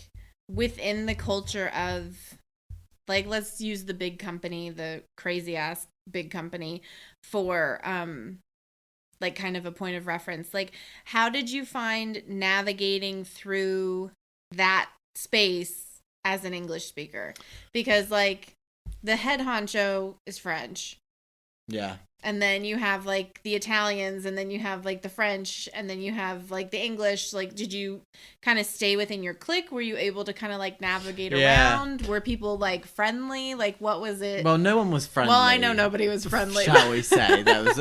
S2: within the culture of, like, let's use the big company, the crazy ass big company, for like kind of a point of reference? Like, how did you find navigating through that space as an English speaker? Because, like, the head honcho is French.
S1: Yeah.
S2: And then you have, like, the Italians, and then you have, like, the French, and then you have, like, the English. Like, did you kind of stay within your clique? Were you able to kind of, like, navigate around? Were people, like, friendly? Like, what was it?
S1: Well, no one was friendly.
S2: Well, I know nobody was friendly.
S1: Shall we say. There was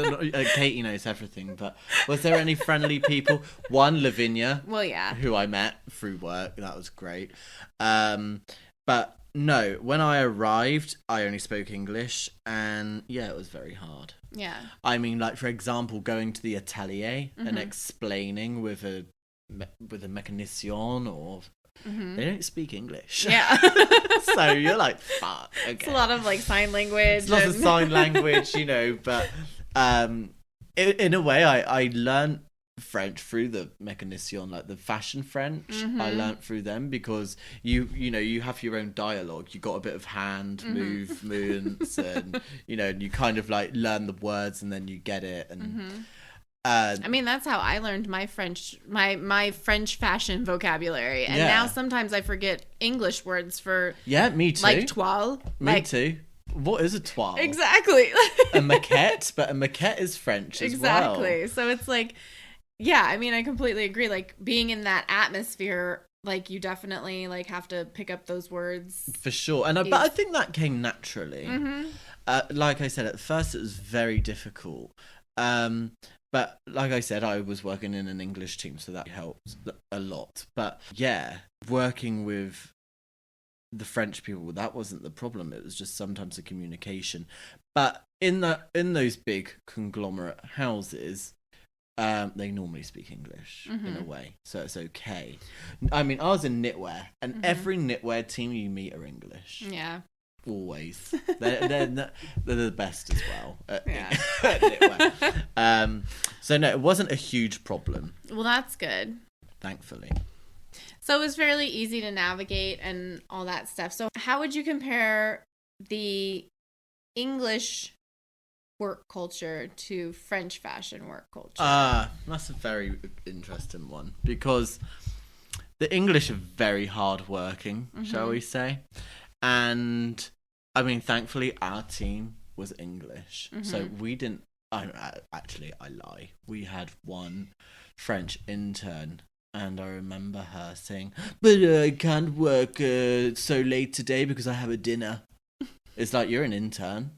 S1: Katie knows everything, but was there any friendly people? One, Lavinia.
S2: Well, yeah.
S1: Who I met through work. That was great. But no, when I arrived, I only spoke English, and yeah, it was very hard.
S2: Yeah.
S1: I mean, like, for example, going to the atelier and explaining with a mechanician, or they don't speak English.
S2: Yeah.
S1: So you're like, fuck. Okay.
S2: It's a lot of, like, sign language.
S1: It's lots of sign language, you know, but in a way, I learned French through the mechanician, like the fashion French. I learned through them because you know, you have your own dialogue, you got a bit of hand movements, and you know, you kind of like learn the words and then you get it. And I
S2: mean, that's how I learned my French, my French fashion vocabulary. And now sometimes I forget English words for
S1: me too,
S2: like toile.
S1: Me too. What is a toile?
S2: Exactly.
S1: A maquette, but a maquette is French as well.
S2: Exactly. So it's like, yeah, I mean, I completely agree. Like, being in that atmosphere, like, you definitely, like, have to pick up those words.
S1: For sure. And but I think that came naturally. Like I said, at first it was very difficult. But like I said, I was working in an English team, so that helped a lot. But yeah, working with the French people, that wasn't the problem. It was just sometimes the communication. But in those big conglomerate houses, they normally speak English in a way, so it's okay. I mean, I was in knitwear, and every knitwear team you meet are English.
S2: Yeah.
S1: Always. They're the best as well.
S2: Yeah.
S1: So no, it wasn't a huge problem.
S2: Well, that's good.
S1: Thankfully.
S2: So it was fairly easy to navigate and all that stuff. So how would you compare the English work culture to French fashion work culture?
S1: That's a very interesting one, because the English are very hardworking, shall we say. And, I mean, thankfully, our team was English. So we didn't... Actually, I lie. We had one French intern, and I remember her saying, but I can't work so late today because I have a dinner. It's like, you're an intern.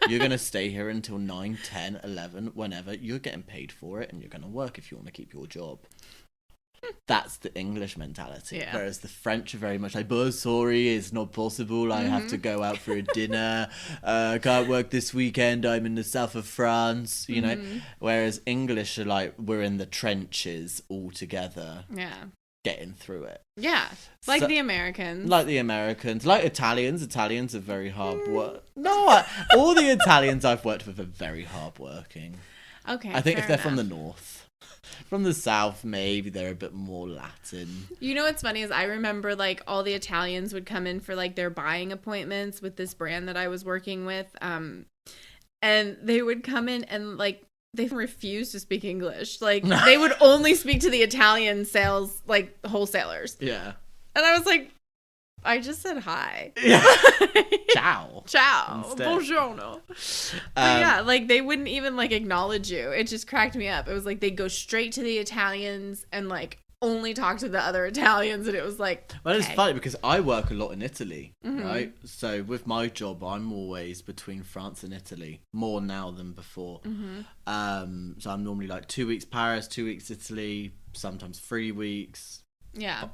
S1: You're going to stay here until 9, 10, 11, whenever. You're getting paid for it, and you're going to work if you want to keep your job. That's the English mentality.
S2: Yeah.
S1: Whereas the French are very much like, oh, sorry, it's not possible. I have to go out for a dinner. I can't work this weekend. I'm in the south of France, you know. Whereas English are like, we're in the trenches all together.
S2: Yeah.
S1: Getting through it.
S2: Yeah. Like the Americans.
S1: Like the Americans. Like Italians. Italians are very hard work. No, all the Italians I've worked with are very hard working.
S2: Okay.
S1: I think if they're
S2: enough.
S1: from the north. From the south, maybe they're a bit more Latin.
S2: You know what's funny is I remember like all the Italians would come in for like their buying appointments with this brand that I was working with. And they would come in and like they refused to speak English. Like they would only speak to the Italian sales, like wholesalers.
S1: Yeah.
S2: And I was like, I just said hi.
S1: Yeah. Ciao.
S2: Ciao.
S1: Instead.
S2: Buongiorno. But yeah, like they wouldn't even like acknowledge you. It just cracked me up. It was like they'd go straight to the Italians and like only talk to the other Italians, and it was like,
S1: well, it's funny because I work a lot in Italy, right? So with my job, I'm always between France and Italy, more now than before. So I'm normally like 2 weeks Paris, 2 weeks Italy, sometimes 3 weeks.
S2: Yeah.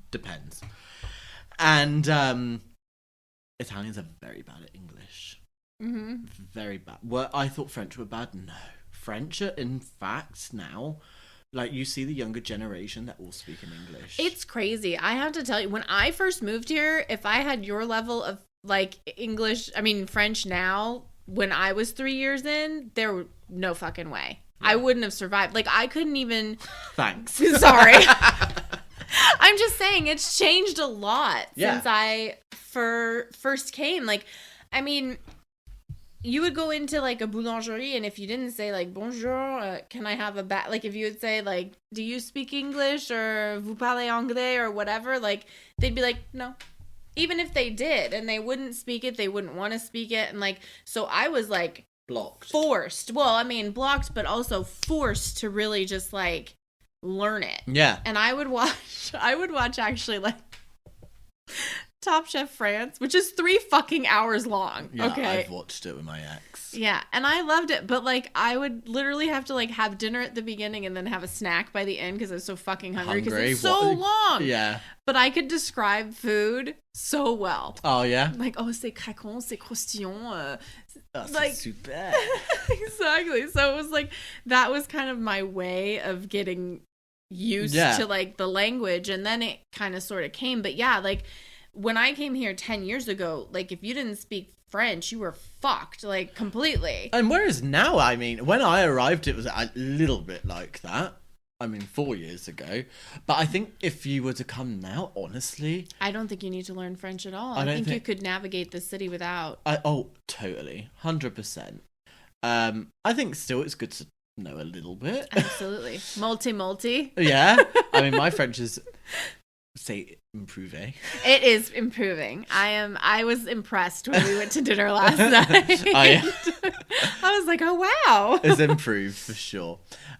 S1: Depends. And Italians are very bad at English. Very bad. Well, I thought French were bad. No. French are, in fact, now, like, you see the younger generation, they're all speaking English.
S2: It's crazy. I have to tell you, when I first moved here, if I had your level of, like, French now, when I was 3 years in, there were no fucking way. Yeah. I wouldn't have survived. Like, I couldn't even...
S1: Thanks.
S2: Sorry. I'm just saying, it's changed a lot since I first came. Like, I mean, you would go into, like, a boulangerie, and if you didn't say, like, bonjour, can I have a like, if you would say, like, do you speak English, or vous parlez anglais, or whatever, like, they'd be like, no. Even if they did, and they wouldn't speak it, they wouldn't want to speak it, and, like, so I was, like,
S1: blocked.
S2: Forced. Well, I mean, blocked, but also forced to really just, like, learn it.
S1: Yeah.
S2: And I would watch actually, like, Top Chef France, which is 3 fucking hours long.
S1: Yeah,
S2: okay.
S1: I've watched it with my ex.
S2: Yeah, and I loved it, but, like, I would literally have to, like, have dinner at the beginning and then have a snack by the end because I was so fucking hungry because it's so long.
S1: Yeah.
S2: But I could describe food so well.
S1: Oh, yeah?
S2: Like, oh, c'est craquant, c'est croustillant.
S1: That's
S2: like,
S1: super.
S2: Exactly. So it was, like, that was kind of my way of getting used to, like, the language, and then it kind of sort of came. But, yeah, like, when I came here 10 years ago, like, if you didn't speak French, you were fucked, like, completely.
S1: And whereas now, I mean, when I arrived, it was a little bit like that. I mean, 4 years ago. But I think if you were to come now, honestly...
S2: I don't think you need to learn French at all. I think you could navigate the city without.
S1: Totally. 100%. I think still it's good to know a little bit.
S2: Absolutely. Multi.
S1: Yeah. I mean, my French is... say improve.
S2: It is improving. I was impressed when we went to dinner last night.
S1: Oh, yeah.
S2: I was like, oh wow.
S1: It's improved for sure.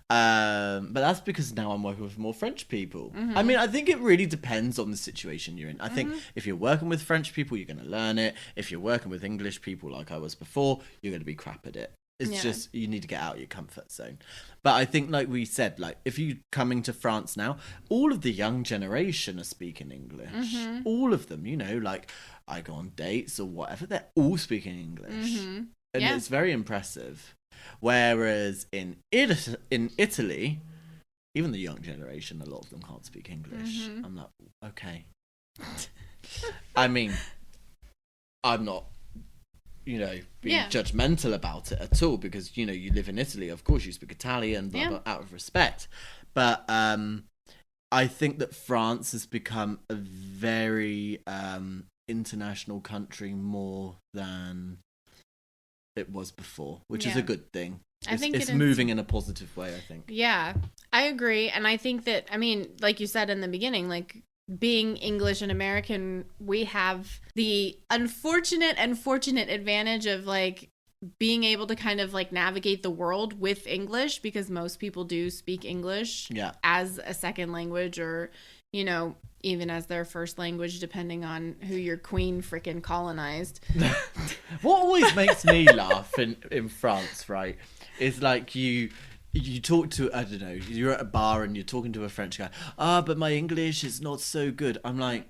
S1: But that's because now I'm working with more French people. I mean, I think it really depends on the situation you're in. I think if you're working with French people, you're going to learn it. If you're working with English people like I was before, you're going to be crap at it. It's just, you need to get out of your comfort zone. But I think, like we said, like, if you're coming to France now, all of the young generation are speaking English. All of them, you know, like, I go on dates or whatever, they're all speaking English. And it's very impressive. Whereas in Italy, even the young generation, a lot of them can't speak English. I'm like, okay. I mean... I'm not, being judgmental about it at all, because, you live in Italy. Of course, you speak Italian, blah, blah, out of respect. But I think that France has become a very international country more than it was before, which is a good thing.
S2: I think
S1: it's moving in a positive way, I think.
S2: Yeah, I agree. And I think that, like you said in the beginning, like, being English and American, we have the unfortunate and fortunate advantage of, like, being able to kind of, like, navigate the world with English, because most people do speak English as a second language, or, even as their first language, depending on who your queen frickin' colonized.
S1: What always makes me laugh in France, right, is like you talk to, I don't know, you're at a bar and you're talking to a French guy. But my English is not so good. I'm like,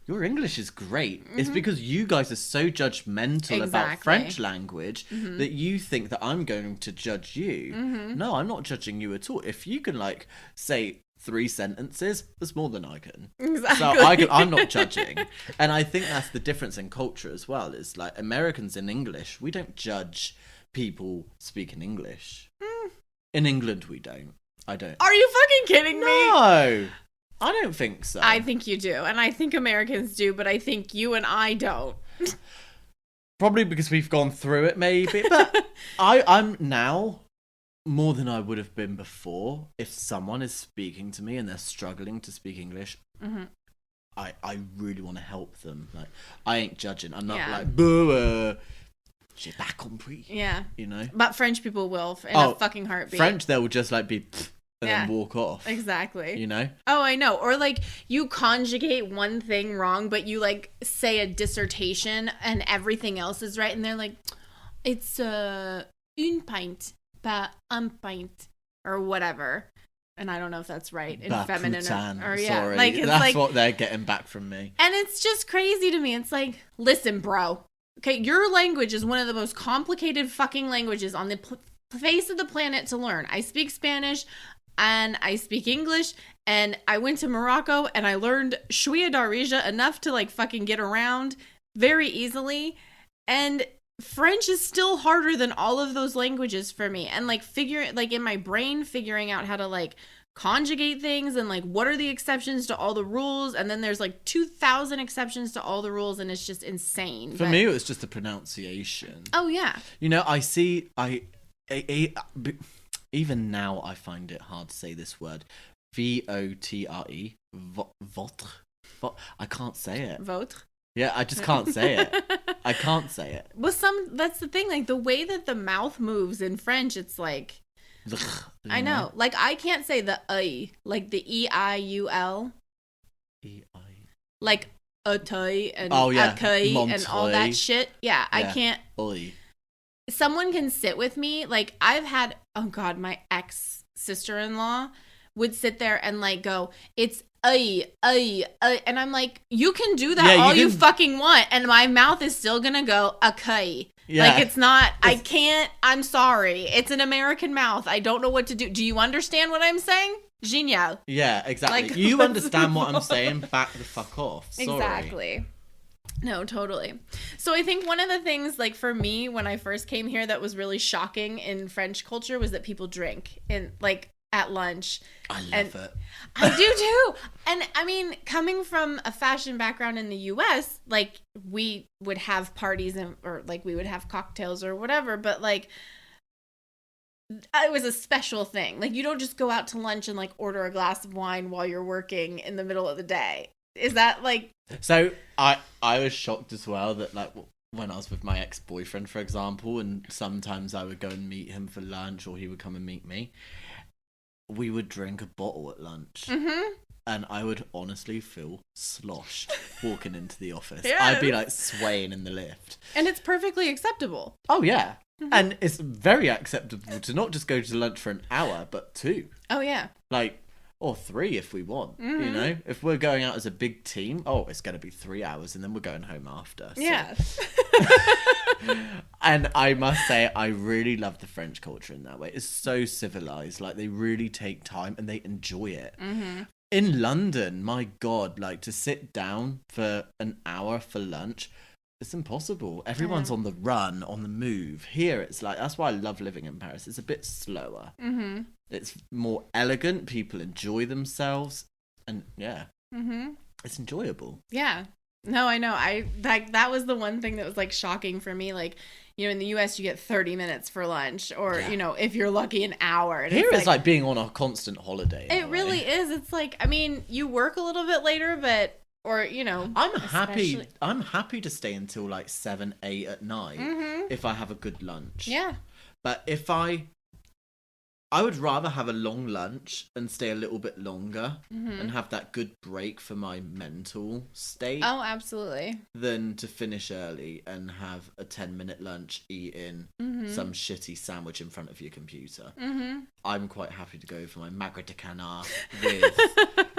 S1: your English is great. Mm-hmm. It's because you guys are so judgmental about French language that you think that I'm going to judge you. Mm-hmm. No, I'm not judging you at all. If you can, like, say 3 sentences, that's more than I can.
S2: Exactly.
S1: So I'm not judging. And I think that's the difference in culture as well. Is like, Americans in English, we don't judge people speaking English. In England, we don't. I don't.
S2: Are you fucking kidding me?
S1: No, I don't think so.
S2: I think you do. And I think Americans do, but I think you and I don't.
S1: Probably because we've gone through it, maybe. But I'm now, more than I would have been before, if someone is speaking to me and they're struggling to speak English, I really want to help them. Like, I ain't judging. I'm not like, boo, j'ai pas compris.
S2: Yeah.
S1: You know?
S2: But French people will in a fucking heartbeat.
S1: French, they'll just like be and then walk off.
S2: Exactly.
S1: You know?
S2: Oh, I know. Or like, you conjugate one thing wrong, but you like say a dissertation and everything else is right. And they're like, it's une pint, pas un pint, or whatever. And I don't know if that's right in feminine or
S1: sorry.
S2: Like, it's
S1: that's
S2: like,
S1: what they're getting back from me.
S2: And it's just crazy to me. It's like, listen, bro. Okay, your language is one of the most complicated fucking languages on the face of the planet to learn. I speak Spanish and I speak English, and I went to Morocco and I learned Shwiya Darija enough to like fucking get around very easily. And French is still harder than all of those languages for me. And like in my brain, figuring out how to like conjugate things and like what are the exceptions to all the rules, and then there's like 2,000 exceptions to all the rules, and it's just insane.
S1: For me, it was just the pronunciation.
S2: Oh yeah.
S1: Even now I find it hard to say this word. V-O-T-R-E. Votre. I can't say it.
S2: Votre.
S1: Yeah, I just can't say it. I can't say it.
S2: Well, that's the thing. Like, the way that the mouth moves in French, it's like, I know. Like, I can't say the I, like the E-I-U-L.
S1: E-I.
S2: Like, a-toi and
S1: a-kai
S2: and all that shit. Yeah, I can't.
S1: Oi.
S2: Someone can sit with me. Like, I've had, oh God, my ex-sister-in-law would sit there and like go, it's and I'm like, you can do that all you fucking want, and my mouth is still gonna go okay. Yeah. Like, it's not, I can't, I'm sorry. It's an American mouth. I don't know what to do. Do you understand what I'm saying? Genial.
S1: Yeah, exactly. Like, you understand what I'm saying, back the fuck off. Sorry.
S2: Exactly. No, totally. So I think one of the things, like, for me, when I first came here that was really shocking in French culture was that people drink in, like, at lunch.
S1: I love it.
S2: I do too. And I mean, coming from a fashion background in the US, like, we would have parties or like we would have cocktails or whatever, but like, it was a special thing. Like, you don't just go out to lunch and like order a glass of wine while you're working in the middle of the day. Is that like...
S1: So I was shocked as well that, like, when I was with my ex-boyfriend, for example, and sometimes I would go and meet him for lunch or he would come and meet me, we would drink a bottle at lunch. Mm-hmm. And I would honestly feel sloshed walking into the office. Yes. I'd be like swaying in the lift.
S2: And it's perfectly acceptable.
S1: Oh, yeah. Mm-hmm. And it's very acceptable to not just go to lunch for an hour, but 2. Oh,
S2: yeah.
S1: Like, or 3 if we want, mm-hmm. You know? If we're going out as a big team, it's going to be 3 hours and then we're going home after. So.
S2: Yeah.
S1: And I must say, I really love the French culture in that way. It's so civilized. Like, they really take time and they enjoy it. Mm-hmm. In London, my God, like, to sit down for an hour for lunch, it's impossible. Everyone's on the run, on the move. Here, it's like, that's why I love living in Paris. It's a bit slower.
S2: Mm-hmm.
S1: It's more elegant. People enjoy themselves. And
S2: Mm-hmm.
S1: it's enjoyable.
S2: Yeah. No, I know. That was the one thing that was like shocking for me. Like, you know, in the US you get 30 minutes for lunch, or you know, if you're lucky, an hour. And
S1: here it's like being on a constant holiday.
S2: It really is. It's like, I mean, you work a little bit later, but, or, you know,
S1: I'm happy to stay until like 7, 8 at night if I have a good lunch.
S2: Yeah.
S1: But if I would rather have a long lunch and stay a little bit longer and have that good break for my mental state.
S2: Oh, absolutely.
S1: Than to finish early and have a 10-minute lunch eating some shitty sandwich in front of your computer. I'm quite happy to go for my magre de canard with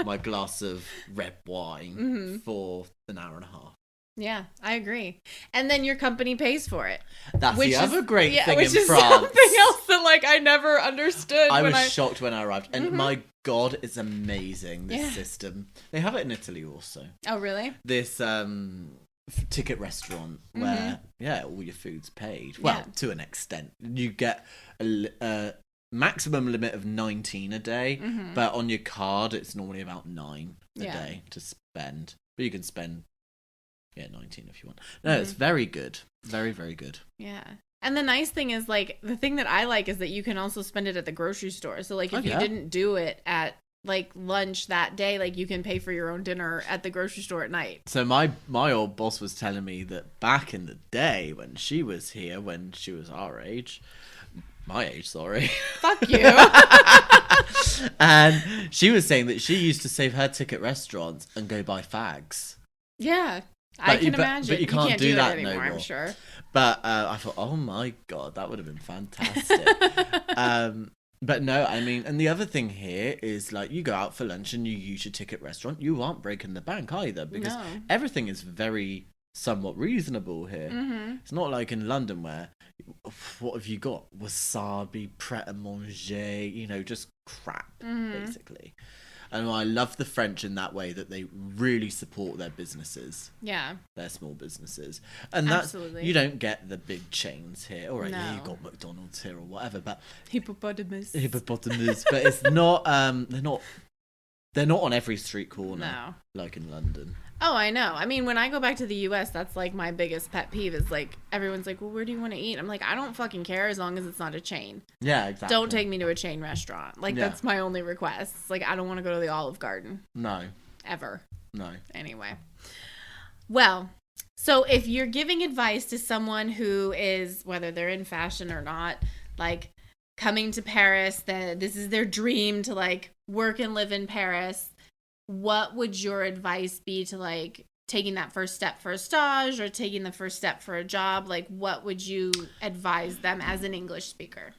S1: my glass of red wine for an hour and a half.
S2: Yeah, I agree. And then your company pays for it.
S1: That's the other great thing in France.
S2: Something else that like I never understood.
S1: I was shocked when I arrived. And my God, it's amazing, this system. They have it in Italy also.
S2: Oh, really?
S1: This ticket restaurant where, all your food's paid. Well, to an extent. You get a maximum limit of 19 a day, but on your card, it's normally about 9 a day to spend. But you can spend 19 if you want. No, it's very good. Very, very good. Yeah.
S2: And the nice thing is, like, the thing that I like is that you can also spend it at the grocery store. So, like, if you didn't do it at, like, lunch that day, like, you can pay for your own dinner at the grocery store at night.
S1: So my old boss was telling me that back in the day when she was here, when she was our age, my age, sorry.
S2: Fuck you.
S1: And she was saying that she used to save her ticket restaurants and go buy fags.
S2: Yeah. I can imagine.
S1: But you can't do that
S2: anymore,
S1: no more.
S2: I'm sure.
S1: But I thought, oh my God, that would have been fantastic. But no, I mean, and the other thing here is, like, you go out for lunch and you use your ticket restaurant, you aren't breaking the bank either, because everything is very somewhat reasonable here. It's not like in London where, what have you got? Wasabi, pret-a-manger, you know, just crap, basically. And I love the French in that way, that they really support their businesses. Yeah. Their small businesses. And that's, you don't get the big chains here. All right, yeah, you've got McDonald's here or whatever, but... Hippopotamus. But it's not, they're not on every street corner. Like in London.
S2: Oh, I know. I mean, when I go back to the US, that's like my biggest pet peeve is like, everyone's like, well, where do you want to eat? I'm like, I don't fucking care as long as it's not a chain.
S1: Yeah, exactly.
S2: Don't take me to a chain restaurant. Like, that's my only request. Like, I don't want to go to the Olive Garden.
S1: No.
S2: Ever.
S1: No.
S2: Anyway. Well, so if you're giving advice to someone who is, whether they're in fashion or not, like, coming to Paris, that this is their dream to, like, work and live in Paris, what would your advice be to, like, taking that first step for a stage or taking the first step for a job? Like, what would you advise them as an English speaker?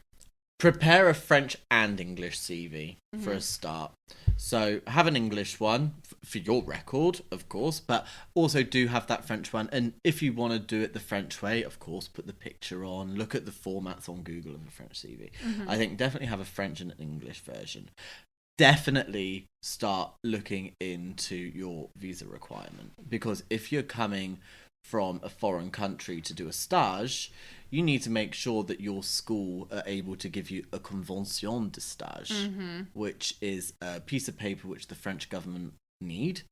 S1: Prepare a French and English CV for a start. So have an English one for your record, of course, but also do have that French one. And if you want to do it the French way, of course, put the picture on, look at the formats on Google of a French CV. I think definitely have a French and an English version. Definitely start looking into your visa requirement, because if you're coming from a foreign country to do a stage, you need to make sure that your school are able to give you a convention de stage, which is a piece of paper which the French government need.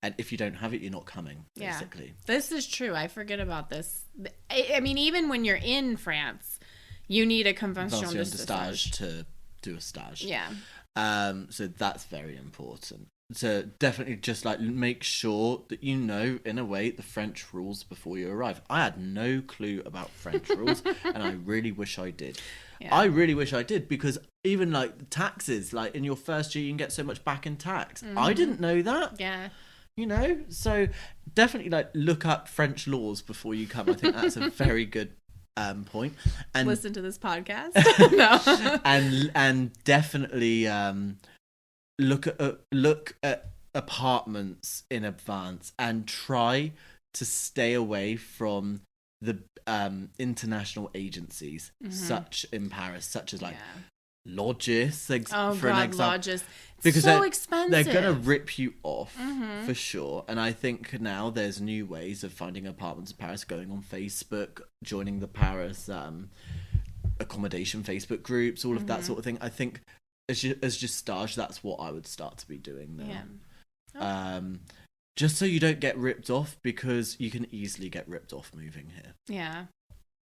S1: And if you don't have it, you're not coming, basically.
S2: Yeah. This is true. I forget about this. I mean, even when you're in France, you need a convention de stage
S1: to do a stage.
S2: Yeah.
S1: So that's very important. So definitely just like make sure that you know, in a way, the French rules before you arrive. I had no clue about French rules, and I really wish I did. Yeah. I really wish I did, because even like taxes, like in your first year, you can get so much back in tax. I didn't know that. Yeah. You know, so definitely like look up French laws before you come. I think that's a very good point. And
S2: listen to this podcast. No.
S1: and definitely look at apartments in advance and try to stay away from the international agencies such in Paris, such as like Lodges, for an example.
S2: Lodges.
S1: Because
S2: so expensive.
S1: They're going to rip you off for sure. And I think now there's new ways of finding apartments in Paris, going on Facebook, joining the Paris accommodation Facebook groups, all of that sort of thing. I think as just stage, that's what I would start to be doing now. Yeah. Okay. Just so you don't get ripped off, because you can easily get ripped off moving here.
S2: Yeah.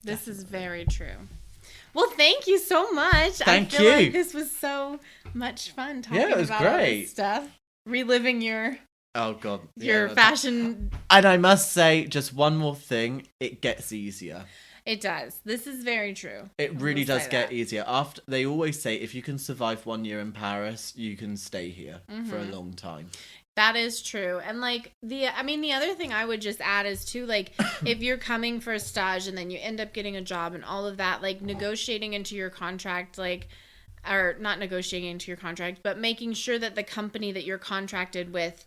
S2: This is very true. Well, thank you so much.
S1: Thank
S2: I feel
S1: you.
S2: like this was so much fun talking about all this stuff. Reliving your fashion.
S1: And I must say, just one more thing, it gets easier.
S2: It does. This is very true.
S1: It really does get easier. After they always say, if you can survive 1 year in Paris, you can stay here for a long time.
S2: That is true. And like the other thing I would just add is too, like, if you're coming for a stage and then you end up getting a job and all of that, like negotiating into your contract, like, or not negotiating into your contract, but making sure that the company that you're contracted with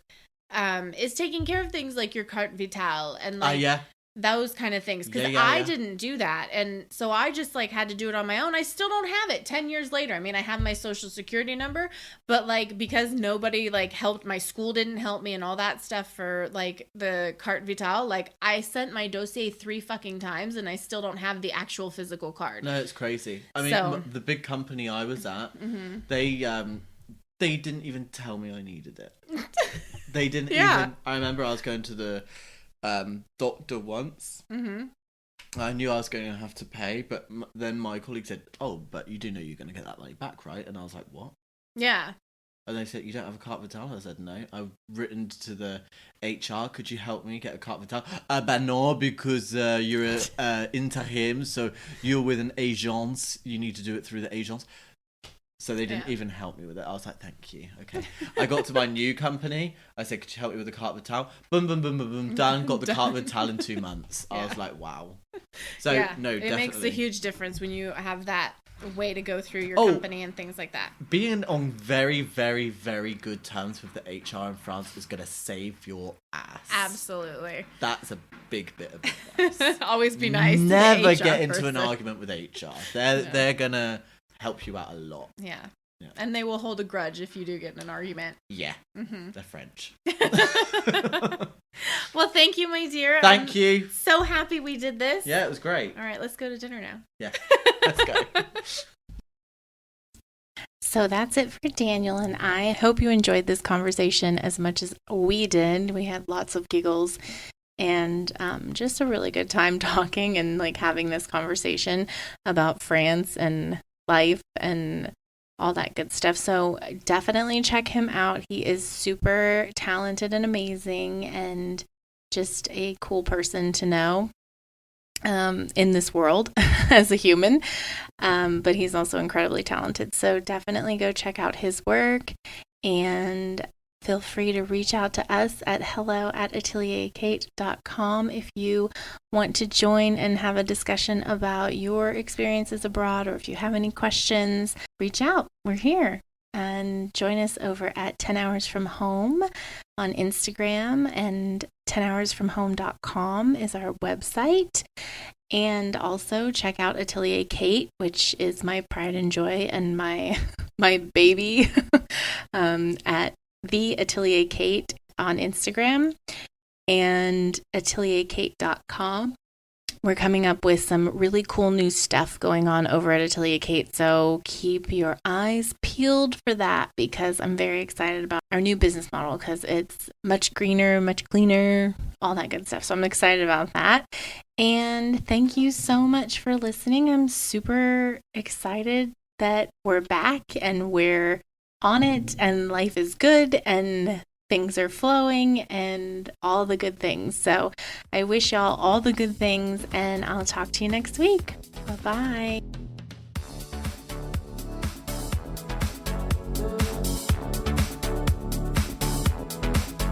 S2: is taking care of things like your carte vitale and like those kind of things. Because I didn't do that. And so I just like had to do it on my own. I still don't have it 10 years later. I mean, I have my social security number, but like, because nobody like helped, my school didn't help me and all that stuff for like the carte vitale, like I sent my dossier 3 fucking times and I still don't have the actual physical card.
S1: No, it's crazy. I mean, the big company I was at, they didn't even tell me I needed it. They didn't even, I remember I was going to the doctor once. I knew I was going to have to pay, but then my colleague said, "Oh, but you do know you're going to get that money back, right?" And I was like, "What?"
S2: Yeah.
S1: And they said, "You don't have a carte vitale?" I said, "No." I've written to the HR, "Could you help me get a carte vitale?" "Bah no, because you're interim, so you're with an agence. You need to do it through the agence." So they didn't even help me with it. I was like, "Thank you." Okay. I got to my new company. I said, "Could you help me with the carte vitale?" Boom, boom, boom, boom, boom. Done. Got the carte vitale in 2 months. I was like, "Wow." So no,
S2: it
S1: definitely.
S2: makes a huge difference when you have that way to go through your company and things like that.
S1: Being on very, very, very good terms with the HR in France is going to save your ass.
S2: Absolutely.
S1: That's a big bit of advice.
S2: Always be nice.
S1: Never
S2: to the
S1: get
S2: HR
S1: into
S2: person.
S1: an argument with HR. They're going to help you out a lot.
S2: Yeah. And they will hold a grudge if you do get in an argument.
S1: Yeah. They're French.
S2: Well, thank you, my dear.
S1: Thank you.
S2: So happy we did this.
S1: Yeah, it was great.
S2: All right, let's go to dinner now.
S1: Yeah, let's go.
S2: So that's it for Daniel and I. Hope you enjoyed this conversation as much as we did. We had lots of giggles and just a really good time talking and like having this conversation about France and life and all that good stuff. So definitely check him out. He is super talented and amazing and just a cool person to know in this world as a human. But he's also incredibly talented. So definitely go check out his work and feel free to reach out to us at hello@atelierkate.com if you want to join and have a discussion about your experiences abroad, or if you have any questions, reach out. We're here. And join us over at 10 Hours From Home on Instagram, and 10hoursfromhome.com is our website. And also check out Atelier Kate, which is my pride and joy and my baby, at The Atelier Kate on Instagram and atelierkate.com. We're coming up with some really cool new stuff going on over at Atelier Kate, so keep your eyes peeled for that, because I'm very excited about our new business model, because it's much greener, much cleaner, all that good stuff. So I'm excited about that. And thank you so much for listening. I'm super excited that we're back and we're on it and life is good and things are flowing and all the good things. So I wish y'all all the good things, and I'll talk to you next week. Bye-bye.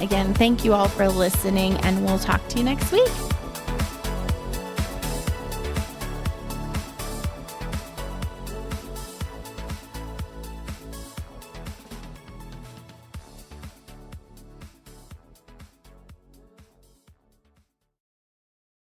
S2: Again, thank you all for listening, and we'll talk to you next week.